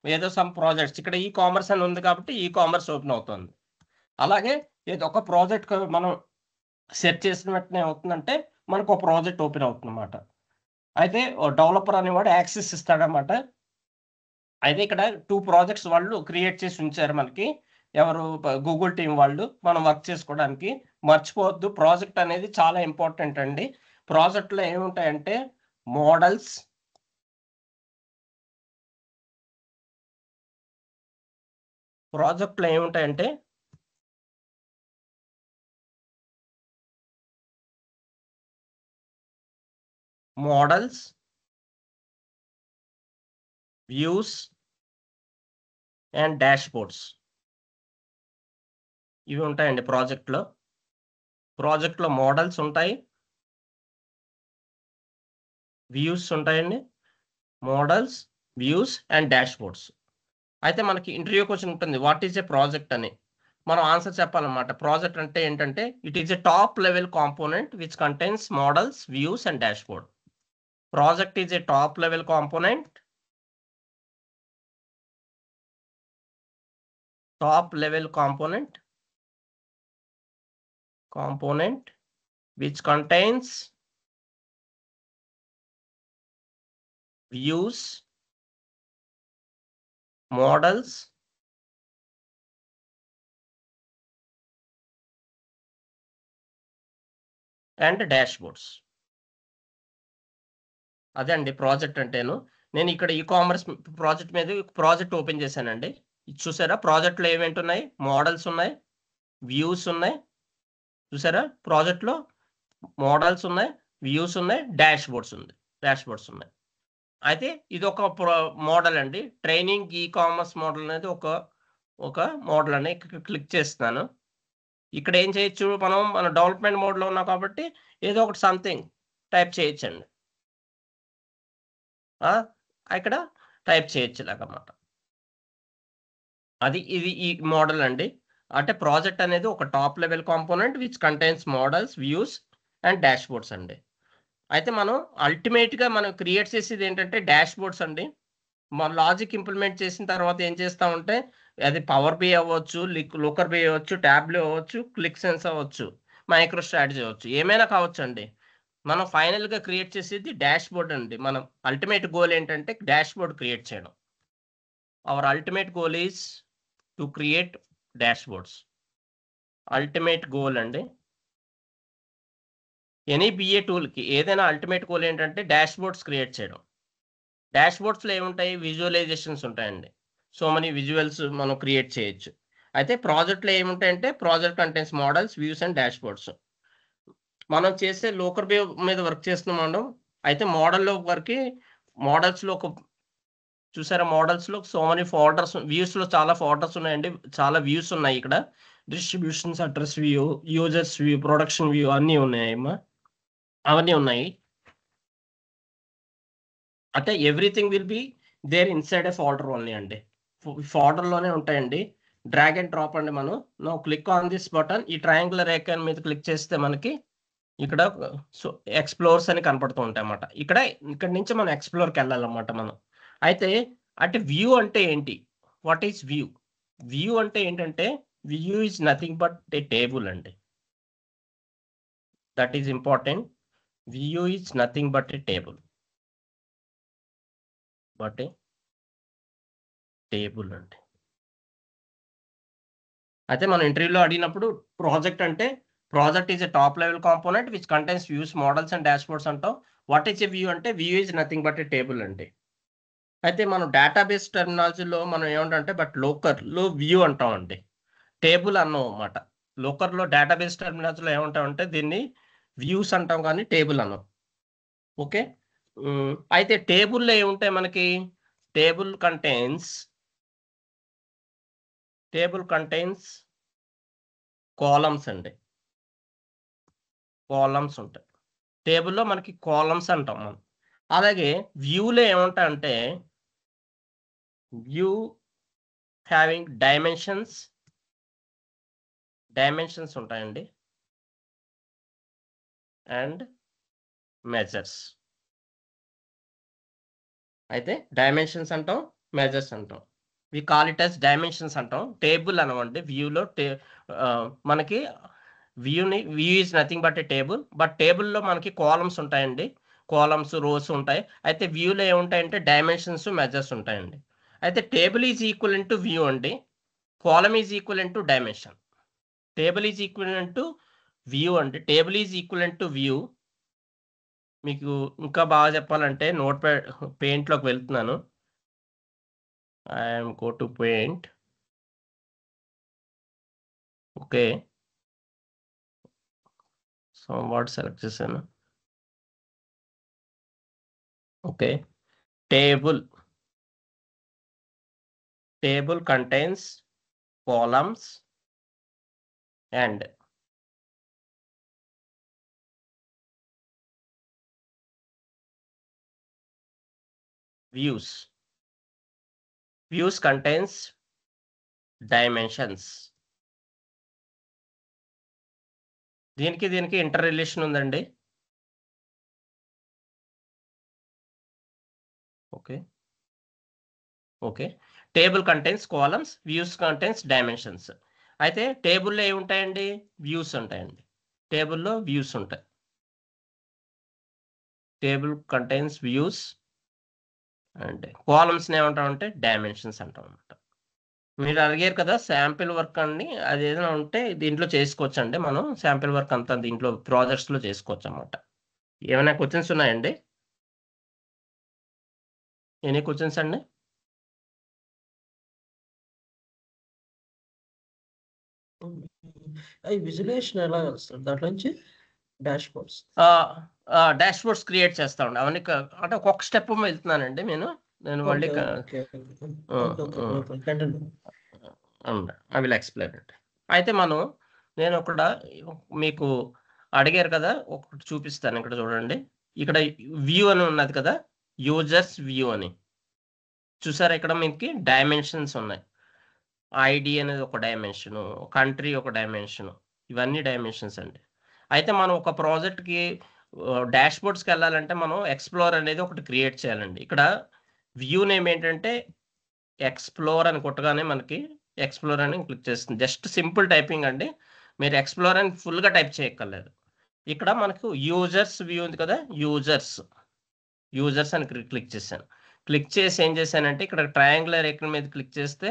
ఏదో సమ్ ప్రాజెక్ట్స్ ఇక్కడ ఈ-కామర్స్ అని ఉంది కాబట్టి ఈ-కామర్స్ ఓపెన్ అవుతుంది. అలాగే ఏదో ఒక ప్రాజెక్ట్ మనం సెర్చ్ చేసిన వెంటనే ఏమవుతుందంటే మనకు ఒక ప్రాజెక్ట్ ఓపెన్ అవుతుంది అన్నమాట. అయితే డెవలపర్ అనేవాడు యాక్సెస్ ఇస్తాడనమాట. అయితే ఇక్కడ 2 ప్రాజెక్ట్స్ వాళ్ళు క్రియేట్ చేసి ఉంచారు మనకి. ఎవరు గూగుల్ టీమ్ వాళ్ళు మనం వర్క్ చేసుకోవడానికి. మర్చిపోవద్దు, ప్రాజెక్ట్ అనేది చాలా ఇంపార్టెంట్ అండి. ప్రాజెక్ట్లో ఏముంటాయంటే మోడల్స్, ప్రాజెక్ట్లో ఏముంటాయంటే మోడల్స్, వ్యూస్ అండ్ డాష్బోర్డ్స్ ఇవి ఉంటాయండి ప్రాజెక్ట్లో. ప్రాజెక్ట్లో మోడల్స్ ఉంటాయి, వ్యూస్ ఉంటాయండి, మోడల్స్, వ్యూస్ అండ్ డాష్బోర్డ్స్. అయితే మనకి ఇంటర్వ్యూ క్వశ్చన్ ఉంటుంది, వాట్ ఈజ్ ఏ ప్రాజెక్ట్ అని. మనం ఆన్సర్ చెప్పాలన్నమాట. ప్రాజెక్ట్ అంటే ఏంటంటే it is a top level component which contains models, views and dashboard. Project is a top level component, top level component which contains views, models and dashboards. అదే అండి project అంటేను. నేను ఇక్కడ e commerce project మీద project open చేశానండి. ఇది చూసారా, ప్రాజెక్ట్లో ఏమేంటి ఉన్నాయి, మోడల్స్ ఉన్నాయి, వ్యూస్ ఉన్నాయి. చూసారా, ప్రాజెక్ట్లో మోడల్స్ ఉన్నాయి, వ్యూస్ ఉన్నాయి, డాష్బోర్డ్స్ ఉన్నాయి. అయితే ఇది ఒక మోడల్ అండి. ట్రైనింగ్ ఈ కామర్స్ మోడల్ అనేది ఒక మోడల్ అని క్లిక్ చేస్తున్నాను. ఇక్కడ ఏం చేయొచ్చు, మన డెవలప్మెంట్ మోడ్లో ఉన్నాం కాబట్టి ఏదో ఒకటి సంథింగ్ టైప్ చేయొచ్చండి. ఇక్కడ టైప్ చేయొచ్చు ఇలాగన్నమాట. ఇది ఈ మోడల్ అండి. అంటే ప్రాజెక్ట్ అనేది ఒక top level component which contains models, views and dashboards అండి. అయితే మనం అల్టిమేట్గా మనం క్రియేట్ చేసేది ఏంటంటే డాష్బోర్డ్స్ అండి. మన లాజిక్ ఇంప్లిమెంట్ చేసిన తర్వాత ఏం చేస్తామంటే అది పవర్ బి అవ్వచ్చు, లూకర్ బి అవ్వచ్చు, ట్యాబ్లెట్ అవ్వచ్చు, క్లిక్ సెన్స్ అవ్వచ్చు, మైక్రో స్ట్రాటజీ అవ్వచ్చు, ఏమైనా కావచ్చు అండి. మనం ఫైనల్గా క్రియేట్ చేసేది డాష్బోర్డ్ అండి. మనం అల్టిమేట్ గోల్ ఏంటంటే డాష్బోర్డ్ క్రియేట్ చేయడం. Our ultimate goal is to create dashboards. Ultimate goal అండి. ఎనీ బిఏ టూల్కి ఏదైనా అల్టిమేట్ గోల్ ఏంటంటే డాష్బోర్డ్స్ క్రియేట్ చేయడం. డాష్బోర్డ్స్లో ఏముంటాయి, విజువలైజేషన్స్ ఉంటాయండి. సో మెనీ విజువల్స్ మనం క్రియేట్ చేయొచ్చు. అయితే ప్రాజెక్ట్లో ఏముంటాయంటే project contents models, views and dashboards. మనం చేసే లోకర్ బే మీద వర్క్ చేస్తున్నాం. అయితే మోడల్లో వరకు మోడల్స్లో చూసారా, మోడల్స్లో సో మెనీ ఫోల్డర్స్, వ్యూస్లో చాలా ఫోల్డర్స్ ఉన్నాయండి, చాలా వ్యూస్ ఉన్నాయి. ఇక్కడ distributions, address view, users view, production view అన్నీ ఉన్నాయమ్మా, అవన్నీ ఉన్నాయి. అంటే everything will be there inside a folder only అండి. ఫోల్డర్లోనే ఉంటాయండి. డ్రాగ్ అండ్ డ్రాప్ అండి. మనం no click on this button, ఈ ట్రయాంగులర్ ఐకాన్ మీద క్లిక్ చేస్తే మనకి ఇక్కడ సో ఎక్స్ప్లోర్స్ అని కనపడుతూ ఉంటాయి అన్నమాట. ఇక్కడ నుంచి మనం ఎక్స్ప్లోర్కి వెళ్ళాలన్నమాట మనం. అయితే అంటే వ్యూ అంటే ఏంటి, వాట్ ఈస్ వ్యూ? వ్యూ అంటే ఏంటంటే view is nothing but a table అండి. That is important. View is nothing but a table అండి. అయితే మనం ఇంటర్వ్యూలో అడిగినప్పుడు project is a top level component which contains views, models and dashboards అంటాం. What is a view అంటే view is nothing but a table అండి. అయితే మనం డేటాబేస్ టెర్మినాలజీలో మనం ఏమంటే బట్ లోకర్లో వ్యూ అంటాం అండి, టేబుల్ అన్నాం అన్నమాట. లోకర్లో డేటాబేస్ టెర్మినాలజీలో ఏమంటామంటే దీన్ని వ్యూస్ అంటాం కానీ టేబుల్ అన్నాం. ఓకే. అయితే టేబుల్లో ఏముంటాయి మనకి, టేబుల్ కంటైన్స్ కాలమ్స్ అండి. కాలమ్స్ ఉంటాయి టేబుల్లో, మనకి కాలమ్స్ అంటాం మనం. అలాగే వ్యూలో ఏముంటాయంటే వ్యూ హ్యావింగ్ డైమెన్షన్స్ ఉంటాయండి అండ్ మెజర్స్. అయితే డైమెన్షన్స్ అంటాం, మెజర్స్ అంటాం. We call it as dimensions అంటాం. టేబుల్ అనవండి వ్యూలో మనకి view is nothing but a table. But టేబుల్లో మనకి కాలమ్స్ ఉంటాయండి, కాలమ్స్ రోస్ ఉంటాయి. అయితే వ్యూలో ఏముంటాయంటే డైమెన్షన్స్ మెజర్స్ ఉంటాయండి. అయితే table is equal to view అండి, column is equal to dimension. Table is equal to view అండి, table is equal to view. మీకు ఇంకా బాగా చెప్పాలంటే నోట్ పెయింట్లోకి వెళ్తున్నాను. I'm go to paint. Okay, so word select చేశాను. Okay, table contains columns and views. Views contains dimensions. దీనికి inter relation ఉందండి. Okay, table contains columns, views contains dimensions. అయితే టేబుల్లో ఏముంటాయండి, వ్యూస్ ఉంటాయండి. టేబుల్లో వ్యూస్ ఉంటాయి. టేబుల్ కంటైన్స్ వ్యూస్ అంటే కాలమ్స్ని ఏమంటామంటే డైమెన్షన్స్ అంటాం అనమాట. మీరు అడిగారు కదా శాంపిల్ వర్క్ అండి, అది ఏదైనా ఉంటే దీంట్లో చేసుకోవచ్చు అండి. మనం శాంపిల్ వర్క్ అంతా దీంట్లో ప్రాజెక్ట్స్లో చేసుకోవచ్చు అన్నమాట. ఏమైనా క్వశ్చన్స్ ఉన్నాయండి? ఎనీ క్వశ్చన్స్ అండి? విజువలైజేషన్ ఎలా వస్తుంది దాంట్లో నుంచి? డాష్ బోర్డ్స్ క్రియేట్ చేస్తామండి. అవన్నీ అంటే ఒక్కొక్క స్టెప్ వెళ్తున్నానండి నేను మళ్ళీ ఐ విల్ ఎక్స్ప్లెయిన్ ఇట్. అయితే నేను ఒకటి మీకు అడిగారు కదా, ఒకటి చూపిస్తాను. ఇక్కడ చూడండి, ఇక్కడ వ్యూ అని ఉన్నది కదా, యూజర్స్ వ్యూ అని చూసారా? ఇక్కడ మీకు డైమెన్షన్స్ ఉన్నాయి. ఐడి అనేది ఒక డైమెన్షను, కంట్రీ ఒక డైమెన్షను, ఇవన్నీ డైమెన్షన్స్ అండి. అయితే మనం ఒక ప్రాజెక్ట్కి డాష్ బోర్డ్స్కి వెళ్ళాలంటే మనం ఎక్స్ప్లోర్ అనేది ఒకటి క్రియేట్ చేయాలండి. ఇక్కడ వ్యూ నేమ్ ఏంటంటే ఎక్స్ప్లోర్ అని కొట్టగానే మనకి ఎక్స్ప్లోర్ అని క్లిక్ చేస్తుంది. జస్ట్ సింపుల్ టైపింగ్ అండి, మీరు ఎక్స్ప్లోర్ అని ఫుల్గా టైప్ చేయక్కర్లేదు. ఇక్కడ మనకు యూజర్స్ వ్యూ ఉంది కదా, యూజర్స్ అని క్లిక్ చేశాను. క్లిక్ చేసి ఏం చేశానంటే ఇక్కడ ట్రయాంగులర్ ఐకాన్ మీద క్లిక్ చేస్తే,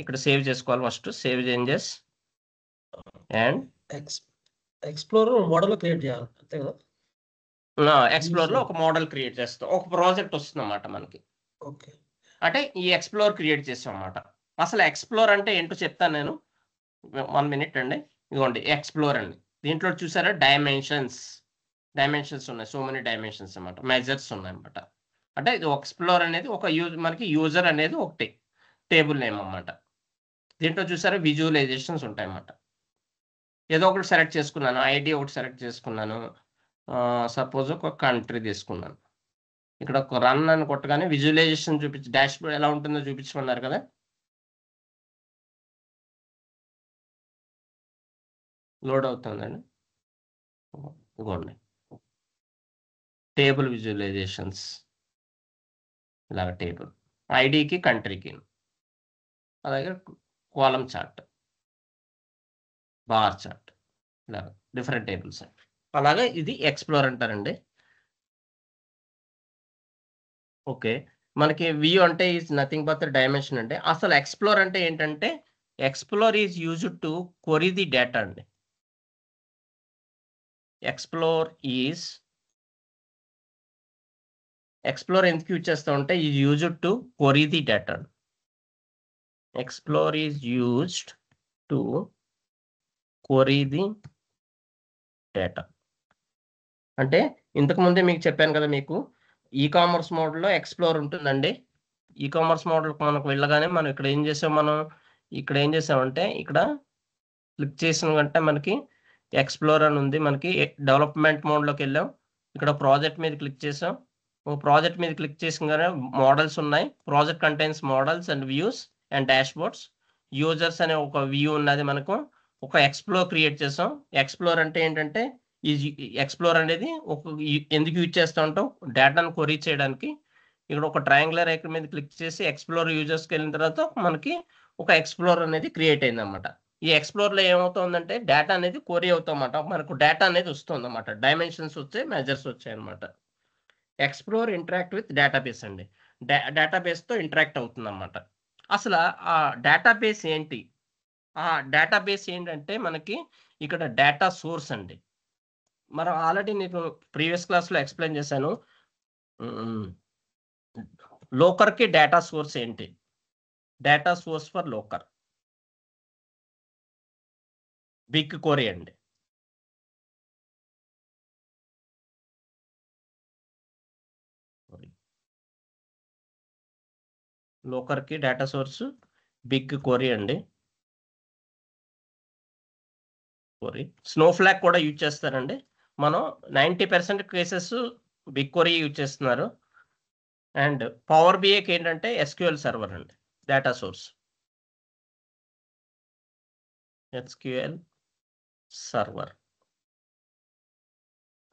ఇక్కడ సేవ్ చేసుకోవాలి. First save changes and explore model create చేయాలి అంతే కదా. ఎక్స్ప్లోర్లో ఒక మోడల్ క్రియేట్ చేస్తాం, ఒక ప్రాజెక్ట్ వస్తుంది అన్నమాట మనకి. ఓకే, అంటే ఈ ఎక్స్ప్లోర్ క్రియేట్ చేస్తాం అన్నమాట. అసలు ఎక్స్ప్లోర్ అంటే ఏంటో చెప్తాను నేను, 1 మినిట్ అండి. ఇదిగోండి ఎక్స్ప్లోర్ అండి. దీంట్లో చూసారా డైమెన్షన్స్ ఉన్నాయి, సో మెనీ డైమెన్షన్స్ అన్నమాట, మెజర్స్ ఉన్నాయి అన్నమాట. అంటే ఇది ఎక్స్ప్లోర్ అనేది ఒక మనకి యూజర్ అనేది ఒకటి టేబుల్ నేమ్ అన్నమాట. దీంట్లో చూసారా విజువలైజేషన్స్ ఉంటాయి అన్నమాట. ఏదో ఒకటి సెలెక్ట్ చేసుకున్నాను, ఐడి ఒకటి సెలెక్ట్ చేసుకున్నాను. సపోజ్ ఒక కంట్రీ తీసుకున్నాను. ఇక్కడ ఒక రన్ అని కొట్టగానే విజువలైజేషన్ చూపించి డాష్ బోర్డ్ ఎలా ఉంటుందో చూపించమన్నారు కదా. లోడ్ అవుతుందండి. ఇదిగోండి టేబుల్ విజువలైజేషన్స్, ఇలాగ టేబుల్ ఐడికి కంట్రీకి, అలాగే కాలమ్ చార్ట్, బార్ చార్ట్, ఇలాగ డిఫరెంట్ టేబుల్స్. అలాగే ఇది ఎక్స్ప్లోర్ అంటారండి. ఓకే, మనకి వ్యూ అంటే is nothing but the dimension అండి. అసలు ఎక్స్ప్లోర్ అంటే ఏంటంటే explore is used to query the data అండి. ఎక్స్ప్లోర్ ఎందుకు యూజ్ చేస్తూ ఉంటే is used to query the data. Explore is used to query the data అంటే ఇంతకుముందే మీకు చెప్పాను కదా, మీకు ఈ కామర్స్ మోడల్లో ఎక్స్ప్లోర్ ఉంటుందండి. ఈ కామర్స్ మోడల్ మనకు వెళ్ళగానే మనం ఇక్కడ ఏం చేసామంటే ఇక్కడ క్లిక్ చేసిన వెంటనే మనకి ఎక్స్ప్లోర్ అని ఉంది. మనకి డెవలప్మెంట్ మోడ్లోకి వెళ్ళాం. ఇక్కడ ప్రాజెక్ట్ మీద క్లిక్ చేసాం. ప్రాజెక్ట్ మీద క్లిక్ చేసిన మోడల్స్ ఉన్నాయి. Project contains models and views and dash boards. Users అనే ఒక వ్యూ ఉన్నది. మనకు ఒక ఎక్స్ప్లోర్ క్రియేట్ చేసాం. ఎక్స్ప్లోర్ అంటే ఏంటంటే ఈ ఎక్స్ప్లోర్ అనేది ఎందుకు యూజ్ చేస్తూ ఉంటాం, డేటాను క్వరీ చేయడానికి. ఇక్కడ ఒక ట్రయాంగులర్ ఐకాన్ మీద క్లిక్ చేసి ఎక్స్ప్లోర్ యూజర్స్కి వెళ్ళిన తర్వాత మనకి ఒక ఎక్స్ప్లోర్ అనేది క్రియేట్ అయింది అన్నమాట. ఈ ఎక్స్ప్లోర్లో ఏమవుతుందంటే డేటా అనేది క్వరీ అవుతామన్నమాట. మనకు డేటా అనేది వస్తుందన్నమాట. డైమెన్షన్స్ వచ్చాయి, మెజర్స్ వచ్చాయి అనమాట. ఎక్స్ప్లోర్ ఇంటరాక్ట్ విత్ డేటాబేస్ అండి. డేటాబేస్తో ఇంటరాక్ట్ అవుతుందన్నమాట. అసలు ఆ డేటాబేస్ ఏంటి? ఆ డేటాబేస్ ఏంటంటే మనకి ఇక్కడ డేటా సోర్స్ అండి. మనం ఆల్రెడీ నేను ప్రీవియస్ క్లాస్లో ఎక్స్ప్లెయిన్ చేశాను. లోకర్కి డేటా సోర్స్ ఏంటి? Data source for Looker BigQuery అండి. లోకర్కి డేటా సోర్స్ బిగ్ క్వరీ అండి. క్వరీ స్నోఫ్లాక్ కూడా యూజ్ చేస్తారండి. మనం 90% కేసెస్ బిగ్ క్వరీ యూజ్ చేస్తున్నారు. అండ్ పవర్ బిఐకి ఏంటంటే ఎస్క్యూఎల్ సర్వర్ అండి డేటా సోర్స్. ఎస్క్యూఎల్ సర్వర్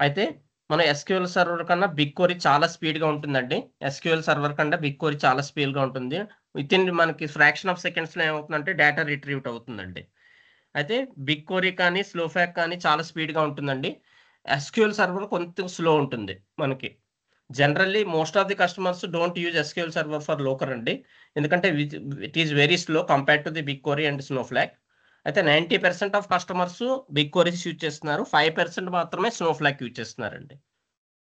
అయితే మన ఎస్క్యూఎల్ సర్వర్ కన్నా బిగ్ క్వరీ చాలా స్పీడ్గా ఉంటుందండి. ఎస్క్యూఎల్ సర్వర్ కన్నా బిగ్ క్వరీ చాలా స్పీడ్గా ఉంటుంది. విత్ ఇన్ మనకి ఫ్రాక్షన్ ఆఫ్ సెకండ్స్లో ఏమవుతుందంటే డేటా రిట్రీవ్ అవుతుందండి. అయితే బిగ్ క్వరీ కానీ స్లోఫాక్ కానీ చాలా స్పీడ్గా ఉంటుందండి. ఎస్క్యూఎల్ సర్వర్ కొంచెం స్లో ఉంటుంది మనకి. Generally most of the customers don't use SQL server for Looker అండి. ఎందుకంటే it is very slow compared to the BigQuery and Snowflake. అయితే 90% of customers BigQueries use చేస్తున్నారు. 5% మాత్రమే స్నోఫ్లాక్ యూజ్ చేస్తున్నారండి.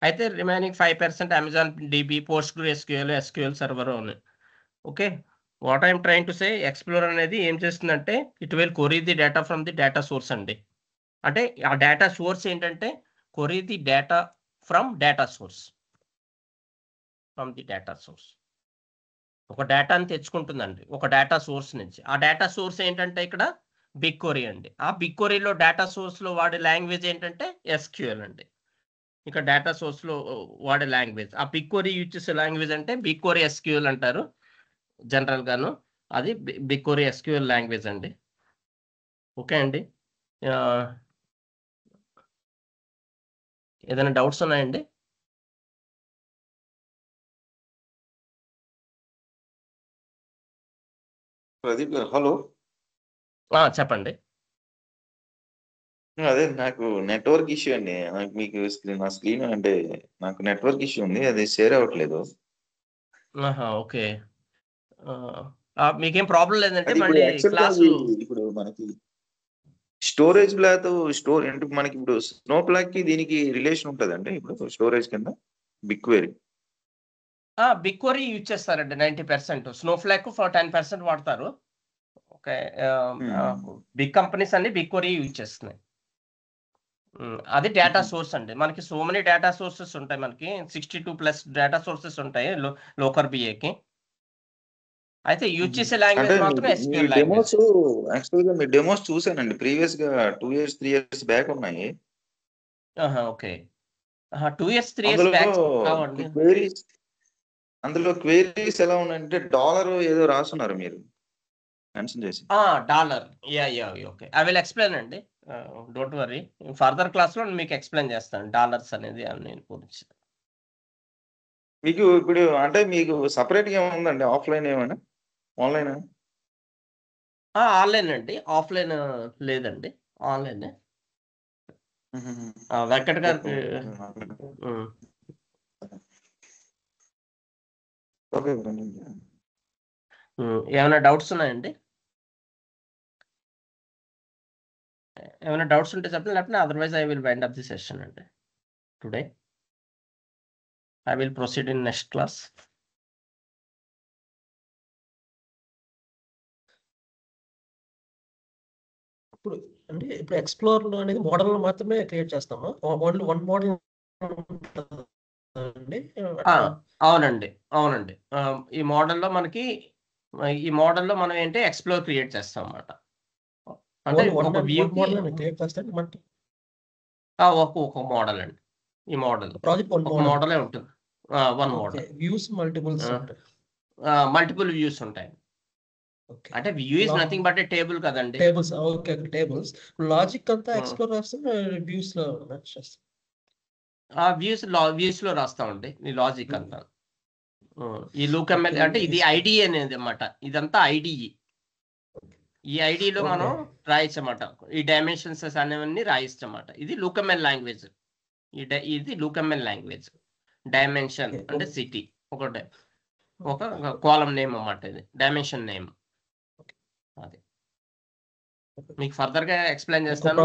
అయితే remaining 5% Amazon DB, PostgreSQL, SQL server ఉన్నాయి. Okay, what I'm trying to say, explore అనేది ఏం చేస్తుందంటే it will query the data from the data source అండి. అంటే ఆ డేటా సోర్స్ ఏంటంటే query the data from data source. From the data source ఒక డేటాని తెచ్చుకుంటుందండి ఒక డేటా సోర్స్ నుంచి. ఆ డేటా సోర్స్ ఏంటంటే ఇక్కడ బిగ్ క్వరీ అండి. ఆ బిగ్ క్వరీలో డేటా సోర్స్లో వాడే లాంగ్వేజ్ ఏంటంటే ఎస్క్యూఎల్ అండి. ఇక్కడ డేటా సోర్స్లో వాడే లాంగ్వేజ్, ఆ బిగ్ క్వరీ యూజ్ చేసే లాంగ్వేజ్ అంటే బిగ్ క్వరీ ఎస్క్యూఎల్ అంటారు జనరల్ గాను. అది బిగ్ క్వరీ ఎస్క్యూఎల్ లాంగ్వేజ్ అండి. ఓకే అండి, ఏదైనా డౌట్స్ ఉన్నాయండి? ప్రదీప్ గారు, హలో. చెప్పండి. అదే నాకు నెట్వర్క్ ఇష్యూ అండి. నాకు మీకు నా స్క్రీన్ అంటే నాకు నెట్వర్క్ ఇష్యూ ఉంది, అది షేర్ అవ్వట్లేదు. ఓకే, మీకేం ప్రాబ్లం లేదంటే అది ఇప్పుడు మళ్ళీ యాక్చువల్ గా క్లాసు ఇప్పుడు మనకి స్టోరేజ్ బ్లాక్ అంటే మనకి ఇప్పుడు స్నో బ్లాక్ కి దీనికి రిలేషన్ ఉంటుందండి. ఇప్పుడు స్టోరేజ్ కింద BigQuery BigQuery use చేస్తారండి 90%. స్నోఫ్లాక్ ఫర్ 10% వాడతారు. ఓకే, బిగ్ కంపెనీస్ అన్ని బిగ్ క్వరీ యూజ్ చేస్తున్నాయి. అది డేటా సోర్స్ అండి. మనకి సో మెనీ డేటా సోర్సెస్ ఉంటాయి. మనకి 62+ డేటా సోర్సెస్ ఉంటాయి లోకర్ బిఏకి. అయితే యూజ్ చేసే అంటే లాంగ్వేజ్ మాత్రం మీ ఎస్క్యూఎల్ డెమోస్ లాంగ్వేజ్. యాక్చువల్ గా మీ డెమోస్ చూసానండి ప్రీవియస్ గా 2 years 3 years బ్యాక్ ఉన్నాయి. ఓకే, 2 years 3 years బ్యాక్ కావండి. అందులో క్వేరీస్ ఎలా ఉన్నాయంటే డాలర్ ఏదో రాస్తున్నారు మీరు మెన్షన్ చేసి. Dollar, okay, I will explain అండి. డోంట్ వరీ, ఫర్దర్ క్లాస్లో మీకు ఎక్స్ప్లెయిన్ చేస్తాను డాలర్స్ అనేది నేను గురించి. మీకు ఇప్పుడు అంటే మీకు సపరేట్ గా ఏముందండి, ఆఫ్లైన్ ఏమైనా ఆన్లైన్? ఆన్లైన్ అండి, ఆఫ్లైన్ లేదండి, ఆన్లైన్. వెంకట్ గారికి ఏమైనా డౌట్స్ ఉన్నాయండి? ఏమైనా డౌట్స్ ఉంటే చెప్పండి, లేకపోతే otherwise I will wind up the session అండి today. I will proceed in next class. ఇప్పుడు అంటే ఇప్పుడు ఎక్స్ప్లోర్ అనేది మోడల్ మాత్రమే క్రియేట్ చేస్తాము. ఓన్లీ వన్ మోడల్ అండి. అవునండి, అవునండి. ఈ మోడల్లో మనం ఏంటి ఎక్స్ప్లోర్ క్రియేట్ చేస్తాం అన్నమాట. అంటే ఒక వ్యూ మోడల్ క్రియేట్ చేస్తాం మనకి. ఒక మోడల్ అండి. ఈ మోడల్ ప్రాజెక్ట్ ఒక మోడలే ఉంటుంది. One model. Views multiples multiple views ఉంటాయి. అంటే view is nothing but a table కదండి. Tables, okay, tables. లాజిక్ అంతా ఎక్స్ప్లోర్ చేస్తాం, వ్యూస్ లో చేస్తాం. వ్యూస్ లో రాస్తామండి ఈ లాజిక్ అంతా. ఈ లూక్ ఎంఎల్ అంటే ఇది ఐడిఈ అనేది అన్నమాట. ఇదంతా ఐడిఈ. ఈ ఐడిలో మనం రాయించమాట, ఈ డైమెన్షన్స్ అనేవన్నీ రాయిస్తామాట. ఇది లూకమెల్ లాంగ్వేజ్. ఇది లూకమెల్ లాంగ్వేజ్. డైమెన్షన్ అంటే సిటీ, ఒక కాలం నేమ్ అన్నమాట. ఇది డైమెన్షన్ నేమ్. అది మీకు ఫర్దర్ గా ఎక్స్ప్లెయిన్ చేస్తాను.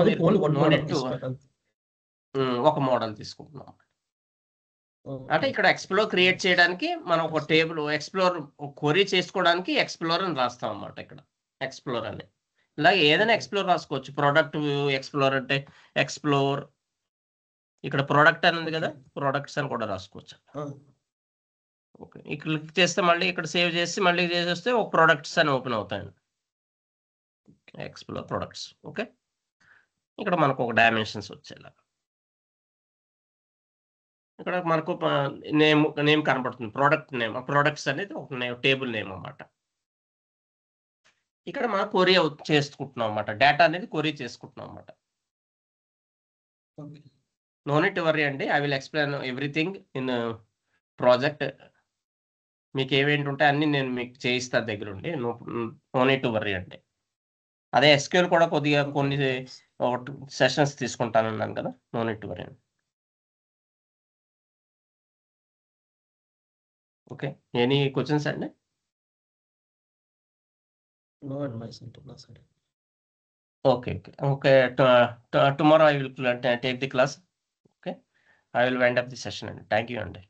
ఒక మోడల్ తీసుకుంటున్నాం. అంటే ఇక్కడ ఎక్స్ప్లోర్ క్రియేట్ చేయడానికి మనం ఒక టేబుల్ ఎక్స్ప్లోర్ క్వరీ చేసుకోవడానికి ఎక్స్ప్లోర్ అని రాస్తాం అన్నమాట. ఇక్కడ ఎక్స్ప్లోర్ అని ఇలాగే ఏదైనా ఎక్స్ప్లోర్ రాసుకోవచ్చు. ప్రోడక్ట్ ఎక్స్ప్లోర్ అంటే ఎక్స్ప్లోర్, ఇక్కడ ప్రోడక్ట్ అని ఉంది కదా, ప్రోడక్ట్స్ అని కూడా రాసుకోవచ్చు. ఓకే, ఇక్కడ క్లిక్ చేస్తే మళ్ళీ ఇక్కడ సేవ్ చేసి మళ్ళీ చేసేస్తే ఒక ప్రోడక్ట్స్ అని ఓపెన్ అవుతాయండి. Explore products. ఓకే, ఇక్కడ మనకు ఒక డైమెన్షన్స్ వచ్చేలా ఇక్కడ మనకు నేమ్ కనబడుతుంది. ప్రోడక్ట్ నేమ్, ప్రోడక్ట్స్ అనేది ఒక టేబుల్ నేమ్ అన్నమాట. ఇక్కడ మనం క్వరీ చేసుకుంటున్నాం అన్నమాట. డేటా అనేది క్వరీ చేసుకుంటున్నాం అన్నమాట. నో నీడ్ టు వరీ అండి, I will explain everything in project. మీకు ఏమేంటి ఉంటాయి అన్ని నేను మీకు చేయిస్తాను దగ్గరుండి. నో నీడ్ టు వరీ అండి. అదే ఎస్క్యూఎల్ కూడా కొద్దిగా కొన్ని సెషన్స్ తీసుకుంటానన్నాను కదా, నో నీడ్ టు వరీ అండి. ఓకే, ఎనీ క్వశ్చన్స్ అండి? Okay. Tomorrow I will take the class. Okay, I will wind up the session. And thank you, Andy.